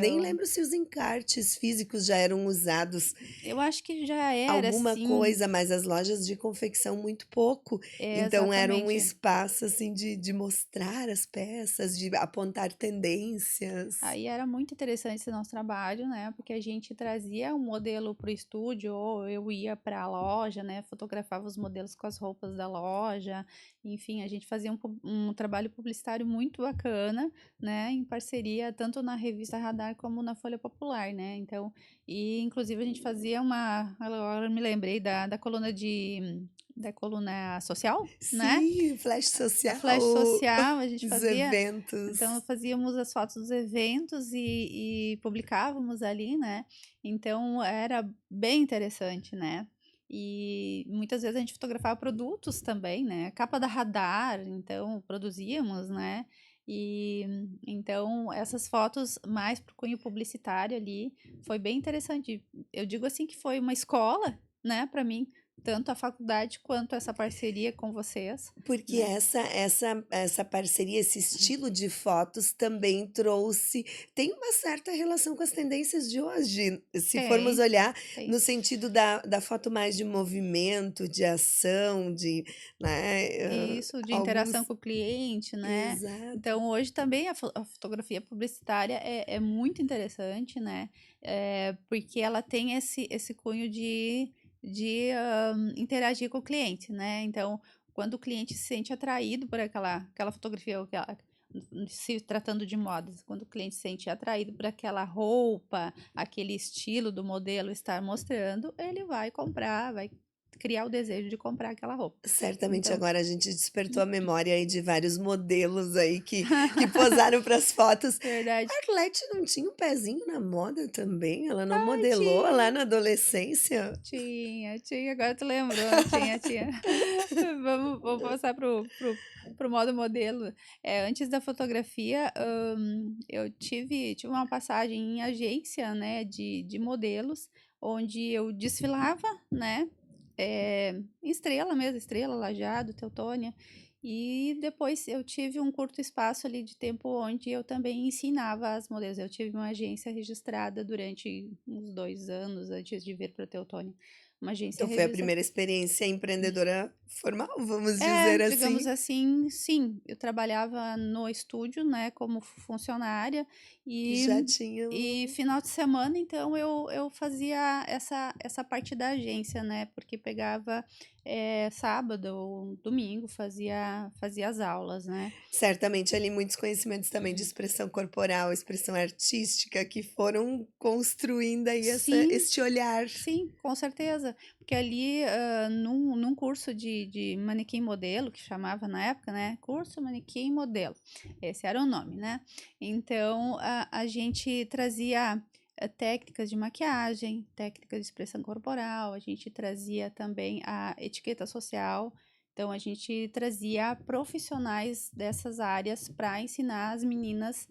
Speaker 1: Nem
Speaker 2: não.
Speaker 1: lembro se os encartes físicos já eram usados.
Speaker 2: Eu acho que já era
Speaker 1: Alguma
Speaker 2: sim,
Speaker 1: coisa, mas as lojas de confecção muito pouco. Então era um
Speaker 2: exatamente.
Speaker 1: espaço, assim, de mostrar as peças, de apontar tendências.
Speaker 2: Aí era muito interessante esse nosso trabalho, né, porque a gente trazia um modelo para o estúdio ou eu ia para a loja, né, fotografava os modelos com as roupas da loja, enfim, a gente fazia um trabalho publicitário muito bacana, né, em parceria tanto na revista Radar como na Folha Popular, né, então e inclusive a gente fazia agora eu me lembrei da coluna social, né,
Speaker 1: Sim, flash
Speaker 2: a flash
Speaker 1: social,
Speaker 2: social, a gente
Speaker 1: os
Speaker 2: fazia então
Speaker 1: eventos.
Speaker 2: fazíamos as fotos dos eventos e publicávamos ali, né, então era bem interessante, né. E muitas vezes a gente fotografava produtos também, né, capa da Radar, então produzíamos, né, e então essas fotos mais para o cunho publicitário ali, foi bem interessante. Eu digo assim que foi uma escola, né, para mim, tanto a faculdade quanto essa parceria com vocês,
Speaker 1: Porque
Speaker 2: né.
Speaker 1: essa parceria, esse estilo de fotos também tem uma certa relação com as tendências de hoje, se formos
Speaker 2: Tem,
Speaker 1: olhar
Speaker 2: tem.
Speaker 1: no sentido da foto mais de movimento, de ação, né,
Speaker 2: Isso, de interação
Speaker 1: alguns
Speaker 2: com o cliente, né.
Speaker 1: exato.
Speaker 2: Então hoje também a fotografia publicitária é muito interessante, né, porque ela tem esse cunho de interagir com o cliente, né. Então, quando o cliente se sente atraído por aquela fotografia ou aquela se tratando de modas, quando o cliente se sente atraído por aquela roupa, aquele estilo do modelo estar mostrando, ele vai comprar, vai criar o desejo de comprar aquela roupa.
Speaker 1: Certamente
Speaker 2: Então
Speaker 1: agora a gente despertou a memória aí de vários modelos aí que posaram para as fotos.
Speaker 2: verdade.
Speaker 1: A Arlete não tinha um pezinho na moda também? Ela não
Speaker 2: Ai,
Speaker 1: modelou lá
Speaker 2: tinha,
Speaker 1: na adolescência?
Speaker 2: tinha, agora tu lembrou, tinha. Vamos passar pro modo modelo. Antes da fotografia, eu tive uma passagem em agência, né, de modelos, onde eu desfilava, né, em Estrela mesmo, Estrela, Lajeado, Teutônia, e depois eu tive um curto espaço ali de tempo onde eu também ensinava as modelos. Eu tive uma agência registrada durante uns 2 anos antes de vir para Teutônia, uma agência
Speaker 1: Então foi a
Speaker 2: registrada.
Speaker 1: primeira experiência empreendedora formal, vamos
Speaker 2: É,
Speaker 1: dizer
Speaker 2: digamos
Speaker 1: assim.
Speaker 2: assim, sim. Eu trabalhava no estúdio, né, como funcionária e
Speaker 1: Já tinha
Speaker 2: e
Speaker 1: um
Speaker 2: final de semana, então eu fazia essa parte da agência, né, porque pegava, sábado ou domingo, fazia as aulas, né.
Speaker 1: certamente ali muitos conhecimentos também de expressão corporal, expressão artística, que foram construindo aí essa
Speaker 2: Sim.
Speaker 1: este olhar.
Speaker 2: Sim, com certeza. Porque ali, num curso de manequim modelo, que chamava na época, né? Curso manequim modelo. Esse era o nome, né? Então, a gente trazia técnicas de maquiagem, técnicas de expressão corporal, a gente trazia também a etiqueta social. Então, a gente trazia profissionais dessas áreas para ensinar as meninas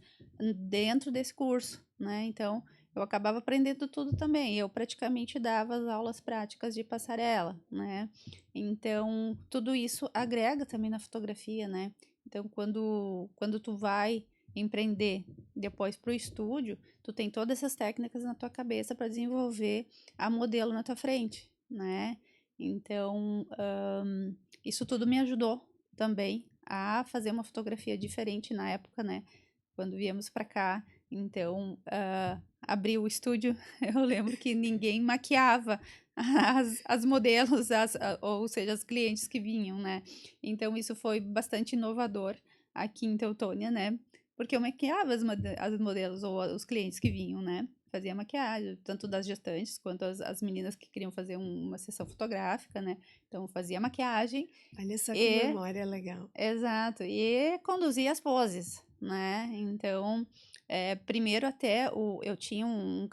Speaker 2: dentro desse curso, né? Então, eu acabava aprendendo tudo também. Eu praticamente dava as aulas práticas de passarela, né? Então, tudo isso agrega também na fotografia, né? Então, quando tu vai empreender depois para o estúdio, tu tem todas essas técnicas na tua cabeça para desenvolver a modelo na tua frente, né? Então, isso tudo me ajudou também a fazer uma fotografia diferente na época, né? Quando viemos para cá, então, abri o estúdio, eu lembro que ninguém maquiava as modelos, ou seja, as clientes que vinham, né? Então, isso foi bastante inovador aqui em Teutônia, né? Porque eu maquiava as modelos ou os clientes que vinham, né? Fazia maquiagem, tanto das gestantes quanto as meninas que queriam fazer uma sessão fotográfica, né? Então, fazia maquiagem
Speaker 1: Olha só que
Speaker 2: e
Speaker 1: memória legal.
Speaker 2: exato, e conduzia as poses, né? Então, primeiro até eu tinha um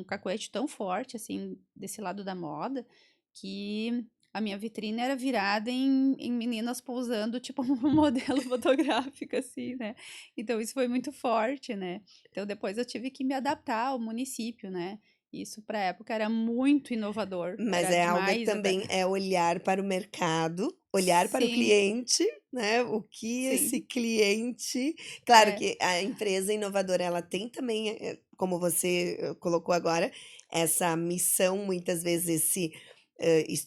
Speaker 2: cacuete tão forte, assim, desse lado da moda, que a minha vitrine era virada em meninas pousando, tipo, um modelo fotográfico, assim, né? Então, isso foi muito forte, né? Então, depois eu tive que me adaptar ao município, né? Isso para a época era muito inovador,
Speaker 1: Mas
Speaker 2: era
Speaker 1: é algo que
Speaker 2: demais até.
Speaker 1: também é olhar para o mercado, olhar para o
Speaker 2: Sim,
Speaker 1: cliente, né, o que esse
Speaker 2: sim,
Speaker 1: cliente claro
Speaker 2: é.
Speaker 1: que a empresa inovadora, ela tem também, como você, colocou agora, essa missão, muitas vezes, esse,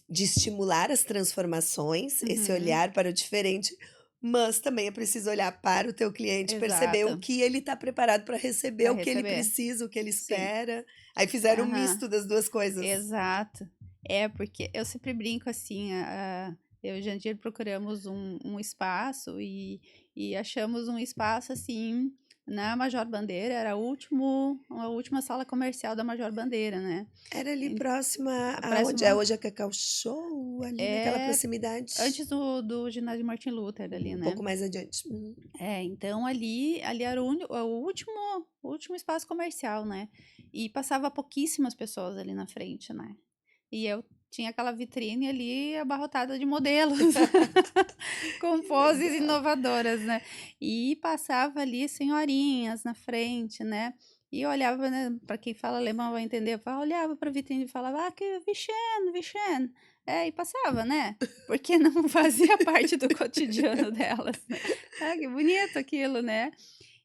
Speaker 1: de estimular as transformações, esse
Speaker 2: Uhum,
Speaker 1: olhar para o diferente, mas também é preciso olhar para o teu cliente, perceber o
Speaker 2: exato.
Speaker 1: que ele está preparado para receber,
Speaker 2: Para
Speaker 1: o que ele
Speaker 2: receber.
Speaker 1: precisa, o que ele
Speaker 2: Sim.
Speaker 1: espera. Aí fizeram um
Speaker 2: Aham.
Speaker 1: misto das 2 coisas.
Speaker 2: Exato. É, porque eu sempre brinco assim, eu e o Jandir procuramos um espaço e achamos um espaço assim na Major Bandeira, era a última sala comercial da Major Bandeira, né?
Speaker 1: Era ali
Speaker 2: Em-
Speaker 1: próxima
Speaker 2: A
Speaker 1: aonde é
Speaker 2: próxima
Speaker 1: hoje a Cacau Show, ali naquela
Speaker 2: é
Speaker 1: proximidade,
Speaker 2: antes do ginásio Martin Luther ali,
Speaker 1: um
Speaker 2: né?
Speaker 1: pouco mais adiante. Uhum.
Speaker 2: É, então ali era o último espaço comercial, né? E passava pouquíssimas pessoas ali na frente, né? E eu tinha aquela vitrine ali abarrotada de modelos, com
Speaker 1: Que
Speaker 2: poses
Speaker 1: legal.
Speaker 2: inovadoras, né? E passava ali senhorinhas na frente, né? E eu olhava, né? Para quem fala alemão vai entender, olhava para a vitrine e falava, que Vichen, Vichen. É, e passava, né? Porque não fazia parte do cotidiano delas, né? Ah, que bonito aquilo, né?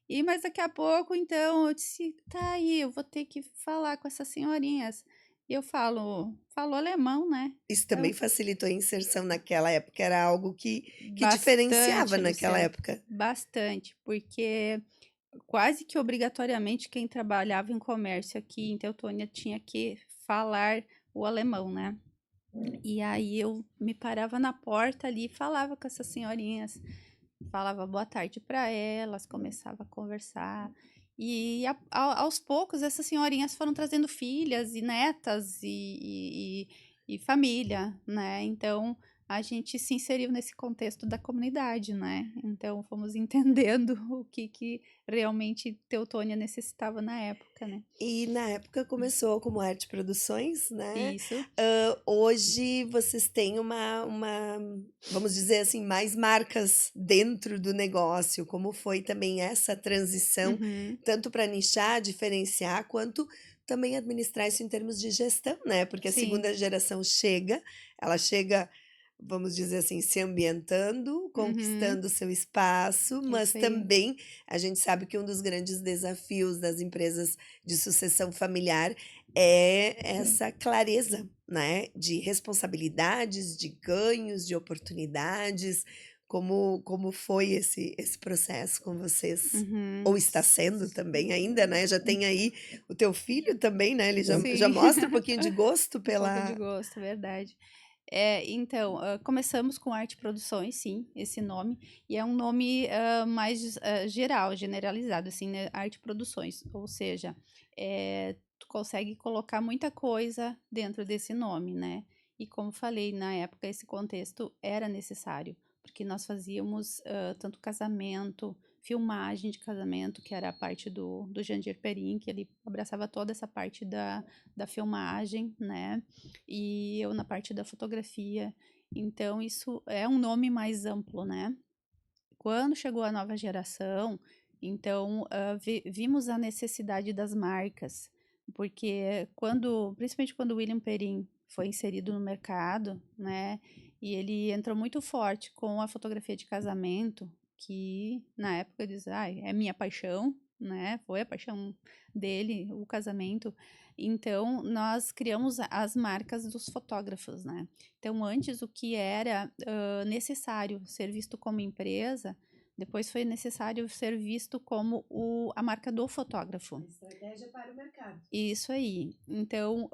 Speaker 2: E mas daqui a pouco, então, eu disse, tá aí, eu vou ter que falar com essas senhorinhas. E eu falo alemão, né?
Speaker 1: Isso
Speaker 2: Eu
Speaker 1: também facilitou a inserção naquela época, era algo que diferenciava
Speaker 2: bastante,
Speaker 1: naquela
Speaker 2: Luciano,
Speaker 1: época.
Speaker 2: bastante, porque quase que obrigatoriamente quem trabalhava em comércio aqui em Teutônia tinha que falar o alemão, né? E aí eu me parava na porta ali e falava com essas senhorinhas, falava boa tarde para elas, começava a conversar. E aos poucos essas senhorinhas foram trazendo filhas e netas e família, né? Então a gente se inseriu nesse contexto da comunidade, né? Então fomos entendendo o que realmente Teutônia necessitava na época, né?
Speaker 1: E na época começou como Arte Produções, né.
Speaker 2: Isso.
Speaker 1: Hoje vocês têm vamos dizer assim, mais marcas dentro do negócio, como foi também essa transição,
Speaker 2: Uhum.
Speaker 1: tanto para nichar, diferenciar, quanto também administrar isso em termos de gestão, né, porque a
Speaker 2: Sim.
Speaker 1: segunda geração chega, ela chega, vamos dizer assim, se ambientando,
Speaker 2: Uhum.
Speaker 1: conquistando seu espaço, mas
Speaker 2: Isso aí.
Speaker 1: também a gente sabe que um dos grandes desafios das empresas de sucessão familiar é essa clareza, né, de responsabilidades, de ganhos, de oportunidades. Como foi esse processo com vocês?
Speaker 2: Uhum.
Speaker 1: Ou está sendo também ainda, né, já tem aí o teu filho também, né, ele já
Speaker 2: Sim.
Speaker 1: mostra um pouquinho de gosto
Speaker 2: Um pouco de
Speaker 1: pela
Speaker 2: gosto, verdade. Então, começamos com Arte Produções, sim, esse nome, e é um nome, mais, geral, generalizado, assim, né, Arte Produções, ou seja, tu consegue colocar muita coisa dentro desse nome, né. E como falei, na época esse contexto era necessário, porque nós fazíamos, tanto casamento, filmagem de casamento, que era a parte do Jandir Perim, que ele abraçava toda essa parte da filmagem, né, e eu na parte da fotografia. Então, isso é um nome mais amplo, né? Quando chegou a nova geração, então vimos a necessidade das marcas, porque principalmente quando o William Perim foi inserido no mercado, né? E ele entrou muito forte com a fotografia de casamento, que na época diz, ai, é minha paixão, né? Foi a paixão dele, o casamento. Então, nós criamos as marcas dos fotógrafos, né? Então, antes o que era necessário ser visto como empresa, depois foi necessário ser visto como a marca do fotógrafo.
Speaker 1: estratégia para o mercado.
Speaker 2: Isso aí. Então,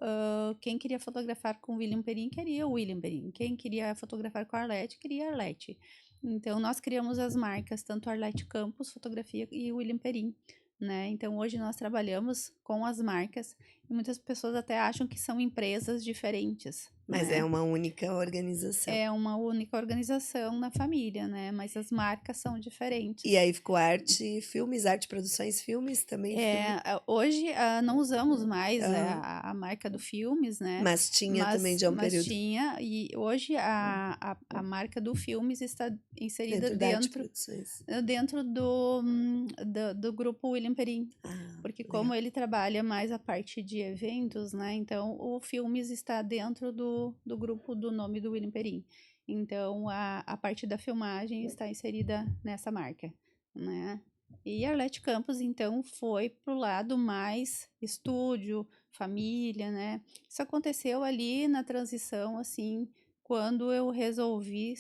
Speaker 2: quem queria fotografar com o William Perim, queria o William Perim. Quem queria fotografar com a Arlete, queria a Arlete. Então, nós criamos as marcas, tanto Arlete Campos Fotografia e William Perim, né? Então, hoje nós trabalhamos com as marcas e muitas pessoas até acham que são empresas diferentes,
Speaker 1: Mas é
Speaker 2: né?
Speaker 1: uma única organização.
Speaker 2: É uma única organização na família, né? Mas as marcas são
Speaker 1: E
Speaker 2: diferentes.
Speaker 1: aí ficou Arte Filmes, Arte Produções Filmes, também filme
Speaker 2: Hoje não usamos mais
Speaker 1: aham.
Speaker 2: a marca do Filmes, né?
Speaker 1: Mas tinha também
Speaker 2: Mas,
Speaker 1: já um
Speaker 2: mas
Speaker 1: período
Speaker 2: tinha, e hoje a marca do Filmes está inserida
Speaker 1: dentro da Arte Produções.
Speaker 2: dentro do grupo William Perim.
Speaker 1: Ah,
Speaker 2: Porque como
Speaker 1: legal.
Speaker 2: ele trabalha mais a parte de eventos, né? Então o Filmes está dentro do grupo do nome do William Perim. Então a parte da filmagem está inserida nessa marca, né? E a Arlete Campos, então, foi pro lado mais estúdio, família, né? Isso aconteceu ali na transição, assim, quando eu resolvi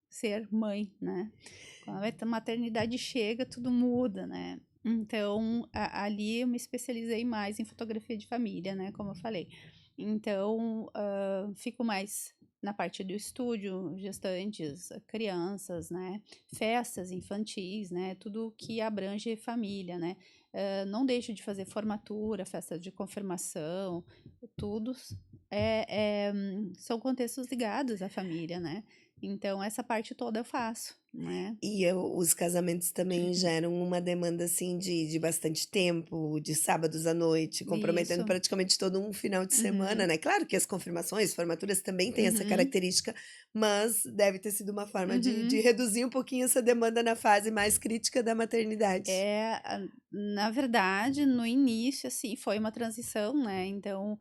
Speaker 2: ser mãe, né? Quando a maternidade chega, tudo muda, né? Então, ali eu me especializei mais em fotografia de família, né? Como eu falei. Então, fico mais na parte do estúdio, gestantes, crianças, né? Festas infantis, né? Tudo que abrange família, né? Não deixo de fazer formatura, festa de confirmação, tudo são contextos ligados à família, né? Então, essa parte toda eu faço, né?
Speaker 1: E os casamentos também geram uma demanda, assim, de bastante tempo, de sábados à noite, comprometendo
Speaker 2: Isso.
Speaker 1: praticamente todo um final de semana,
Speaker 2: Uhum,
Speaker 1: né. Claro que as confirmações, formaturas também têm essa
Speaker 2: uhum,
Speaker 1: característica, mas deve ter sido uma forma de
Speaker 2: uhum.
Speaker 1: reduzir um pouquinho essa demanda na fase mais crítica da maternidade.
Speaker 2: Na verdade, no início, assim, foi uma transição, né? Então,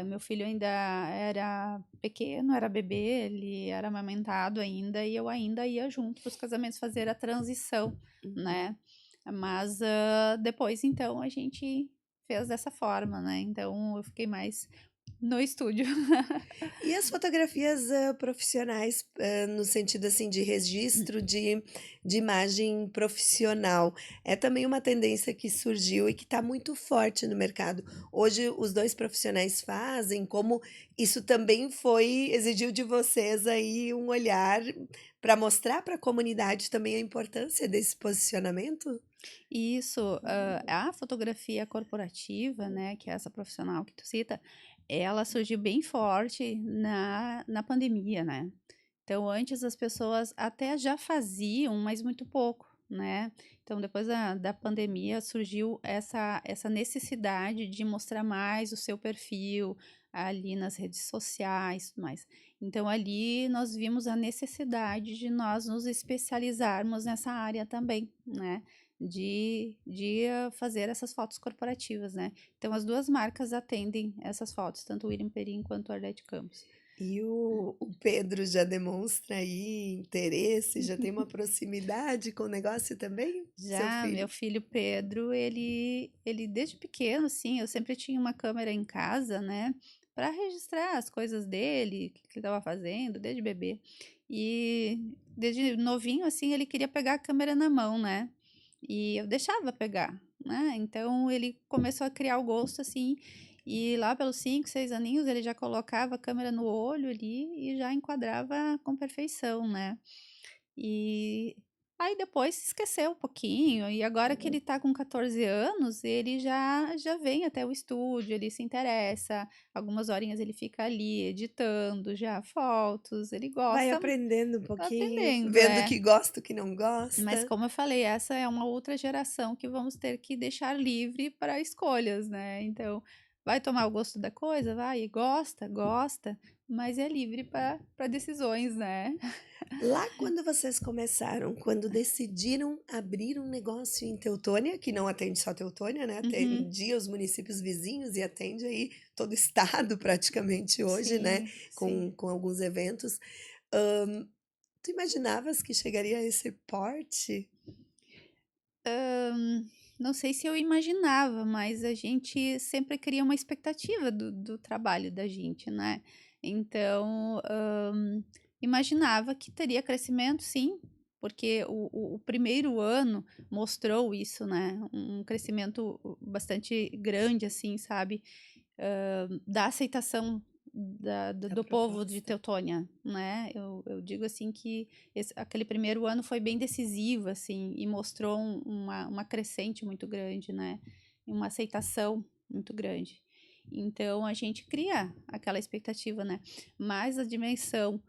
Speaker 2: meu filho ainda era pequeno, era bebê, ele era amamentado ainda, e eu ainda ia junto para os casamentos fazer a transição,
Speaker 1: Uhum.
Speaker 2: né? Mas depois, então, a gente fez dessa forma, né? Então, eu fiquei mais no estúdio.
Speaker 1: E as fotografias, profissionais, no sentido, assim, de registro de imagem profissional, é também uma tendência que surgiu e que está muito forte no mercado. Hoje os 2 profissionais fazem, como isso também exigiu de vocês aí um olhar para mostrar para a comunidade também a importância desse posicionamento?
Speaker 2: Isso, a fotografia corporativa, né, que é essa profissional que tu cita, ela surgiu bem forte na pandemia, né. Então antes as pessoas até já faziam, mas muito pouco, né. Então depois da pandemia surgiu essa necessidade de mostrar mais o seu perfil ali nas redes sociais, e tudo mais. Então ali nós vimos a necessidade de nós nos especializarmos nessa área também, né, de fazer essas fotos corporativas, né. Então as 2 marcas atendem essas fotos, tanto o William Perim quanto a Arlete Campos.
Speaker 1: E o Pedro já demonstra aí interesse, já tem uma proximidade com o negócio também, seu
Speaker 2: Já meu
Speaker 1: filho?
Speaker 2: filho Pedro, ele desde pequeno, assim, eu sempre tinha uma câmera em casa, né, para registrar as coisas dele, o que que ele estava fazendo, desde bebê. E desde novinho, assim, ele queria pegar a câmera na mão, né, e eu deixava pegar, né, então ele começou a criar o gosto, assim, e lá pelos 5, 6 aninhos ele já colocava a câmera no olho ali e já enquadrava com perfeição, né. E aí depois se esqueceu um pouquinho, e agora que ele tá com 14 anos, ele já vem até o estúdio, ele se interessa, algumas horinhas ele fica ali editando já fotos, ele
Speaker 1: Vai
Speaker 2: gosta,
Speaker 1: aprendendo um
Speaker 2: tá
Speaker 1: pouquinho,
Speaker 2: aprendendo,
Speaker 1: vendo o
Speaker 2: é.
Speaker 1: que gosta, o que não
Speaker 2: Mas
Speaker 1: gosta.
Speaker 2: como eu falei, essa é uma outra geração que vamos ter que deixar livre para escolhas, né, então, vai tomar o gosto da coisa? Vai, e gosta, gosta, mas é livre para decisões, né.
Speaker 1: Lá quando vocês começaram, quando decidiram abrir um negócio em Teutônia, que não atende só Teutônia, né,
Speaker 2: Uhum.
Speaker 1: atendia os municípios vizinhos e atende aí todo o estado praticamente hoje, né,
Speaker 2: Sim, sim.
Speaker 1: com alguns eventos. Hã, tu imaginavas que chegaria a esse porte?
Speaker 2: Não sei se eu imaginava, mas a gente sempre cria uma expectativa do trabalho da gente, né. Então, imaginava que teria crescimento sim, porque o primeiro ano mostrou isso, né, um crescimento bastante grande, assim, sabe, da aceitação do
Speaker 1: Da
Speaker 2: povo de
Speaker 1: proposta.
Speaker 2: Teutônia, né. Eu digo assim que aquele primeiro ano foi bem decisivo, assim, e mostrou uma crescente muito grande, né, e uma aceitação muito grande. Então a gente cria aquela expectativa, né, mas a dimensão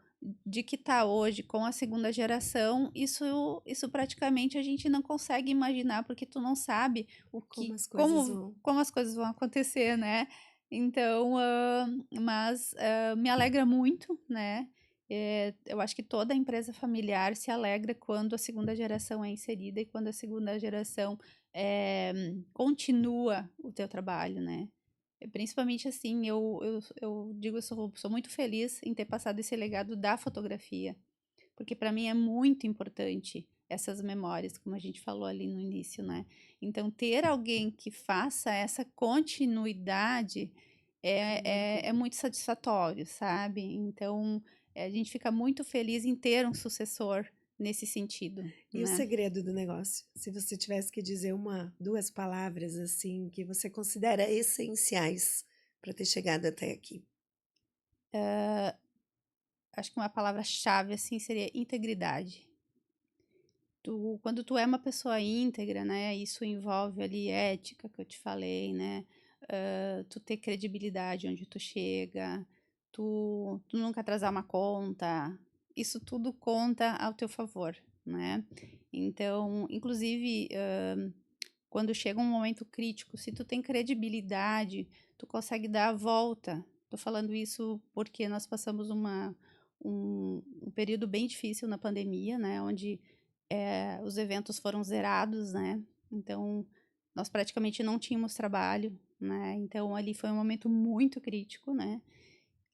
Speaker 2: de que tá hoje com a segunda geração, isso praticamente a gente não consegue imaginar, porque tu não sabe o
Speaker 1: Como
Speaker 2: que
Speaker 1: as coisas vão.
Speaker 2: como as coisas vão acontecer, né. Então, me alegra muito, né, eu acho que toda empresa familiar se alegra quando a segunda geração é inserida e quando a segunda geração, continua o teu trabalho, né. Principalmente, assim, eu digo, eu sou muito feliz em ter passado esse legado da fotografia, porque para mim é muito importante essas memórias, como a gente falou ali no início, né. Então ter alguém que faça essa continuidade é muito satisfatório, sabe. Então, a gente fica muito feliz em ter um sucessor nesse sentido,
Speaker 1: E o
Speaker 2: né.
Speaker 1: segredo do negócio? Se você tivesse que dizer uma, 2 palavras, assim, que você considera essenciais para ter chegado até aqui.
Speaker 2: Acho que uma palavra-chave, assim, seria integridade. Quando tu é uma pessoa íntegra, né, isso envolve ali ética que eu te falei, né, tu ter credibilidade onde tu chega, tu nunca atrasar uma conta, isso tudo conta ao teu favor, né. Então, inclusive, quando chega um momento crítico, se tu tem credibilidade, tu consegue dar a volta. Tô falando isso porque nós passamos um período bem difícil na pandemia, né, onde os eventos foram zerados, né, então nós praticamente não tínhamos trabalho, né, então ali foi um momento muito crítico, né,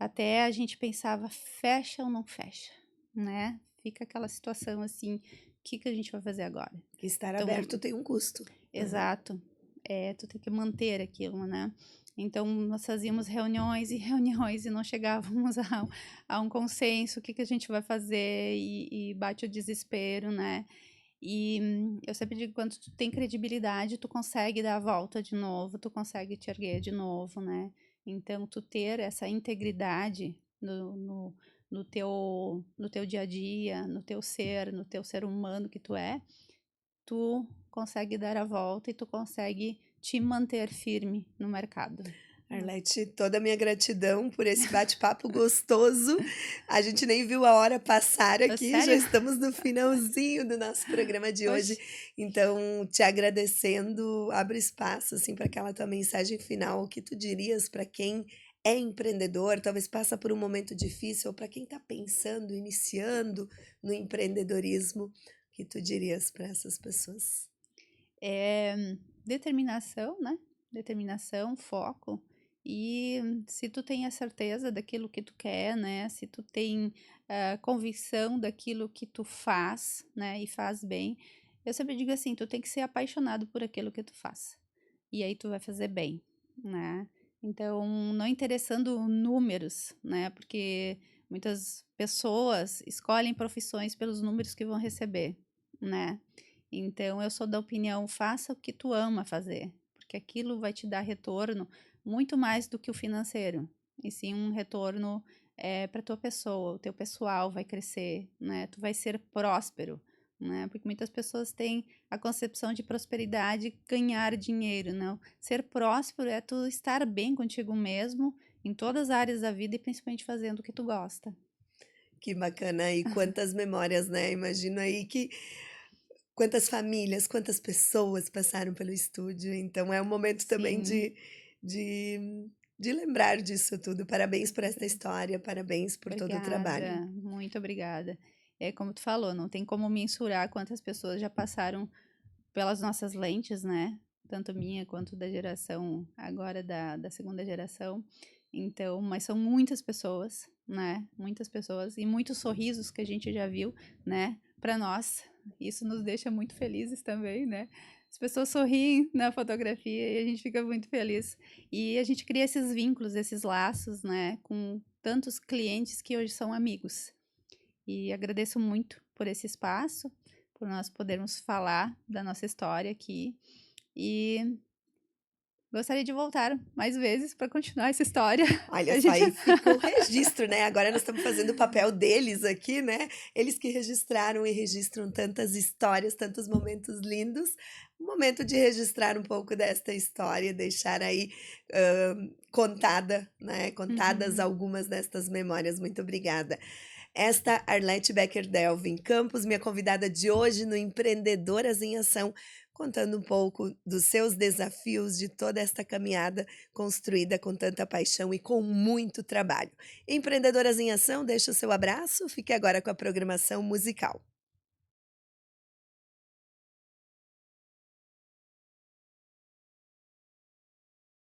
Speaker 2: até a gente pensava: "Fecha ou não fecha?", né, fica aquela situação assim: "O "Que que a gente vai fazer agora?".
Speaker 1: Que estar
Speaker 2: Então
Speaker 1: aberto tem um custo, né.
Speaker 2: exato, tu tem que manter aquilo, né. Então nós fazíamos reuniões e reuniões e não chegávamos a um consenso, o que que a gente vai fazer, e bate o desespero, né. E eu sempre digo, quando tu tem credibilidade, tu consegue dar a volta de novo, tu consegue te erguer de novo, né. Então tu ter essa integridade no teu dia a dia, no teu ser humano que tu é, tu consegue dar a volta e tu consegue te manter firme no mercado, né.
Speaker 1: Arlete, toda a minha gratidão por esse bate-papo gostoso. A gente nem viu a hora passar aqui, já
Speaker 2: Sério?
Speaker 1: estamos no finalzinho do nosso programa de hoje.
Speaker 2: Oxe.
Speaker 1: Então, te agradecendo, abre espaço, assim, para aquela tua mensagem final, o que tu dirias para quem é empreendedor, talvez passa por um momento difícil, ou para quem está pensando, iniciando no empreendedorismo, o que tu dirias para essas pessoas?
Speaker 2: Eh, Determinação, né, determinação, foco E se tu tem a certeza daquilo que tu quer, né? Se tu tem convicção daquilo que tu faz, né? E faz bem, eu sempre digo assim, tu tem que ser apaixonado por aquilo que tu faz. E aí tu vai fazer bem, né? Então, não interessando números, né? Porque muitas pessoas escolhem profissões pelos números que vão receber, né? Então, eu sou da opinião, faça o que tu ama fazer, porque aquilo vai te dar retorno muito mais do que o financeiro, e sim um retorno para tua pessoa, o teu pessoal vai crescer, né? Tu vai ser próspero, né? Porque muitas pessoas têm a concepção de prosperidade, ganhar dinheiro, não. Ser próspero é tu estar bem contigo mesmo em todas as áreas da vida e principalmente fazendo o que tu gosta.
Speaker 1: Que bacana, e quantas memórias, né, imagino aí que quantas famílias, quantas pessoas passaram pelo estúdio, então é um momento também
Speaker 2: Sim,
Speaker 1: de de lembrar disso tudo. Parabéns por essa história, parabéns por todo o trabalho.
Speaker 2: obrigada, muito obrigada. É como tu falou, não tem como mensurar quantas pessoas já passaram pelas nossas lentes, né? Tanto minha quanto da geração agora da segunda geração. Então, mas são muitas pessoas, né? Muitas pessoas e muitos sorrisos que a gente já viu, né? Para nós, isso nos deixa muito felizes também, né? As pessoas sorriem na fotografia e a gente fica muito feliz. E a gente cria esses vínculos, esses laços, né? Com tantos clientes que hoje são amigos. E agradeço muito por esse espaço, por nós podermos falar da nossa história aqui. E gostaria de voltar mais vezes para continuar essa história.
Speaker 1: Olha
Speaker 2: A
Speaker 1: só,
Speaker 2: gente.
Speaker 1: aí fica o registro, né, agora nós estamos fazendo o papel deles aqui, né, eles que registraram e registram tantas histórias, tantos momentos lindos, o momento de registrar um pouco desta história, deixar aí, contada, né, contadas
Speaker 2: Uhum.
Speaker 1: algumas destas memórias. Muito obrigada. Esta Arlete Becker Delvin Campos, minha convidada de hoje no Empreendedoras em Ação, contando um pouco dos seus desafios de toda esta caminhada construída com tanta paixão e com muito trabalho. Empreendedoras em Ação, deixa o seu abraço, fique agora com a programação musical.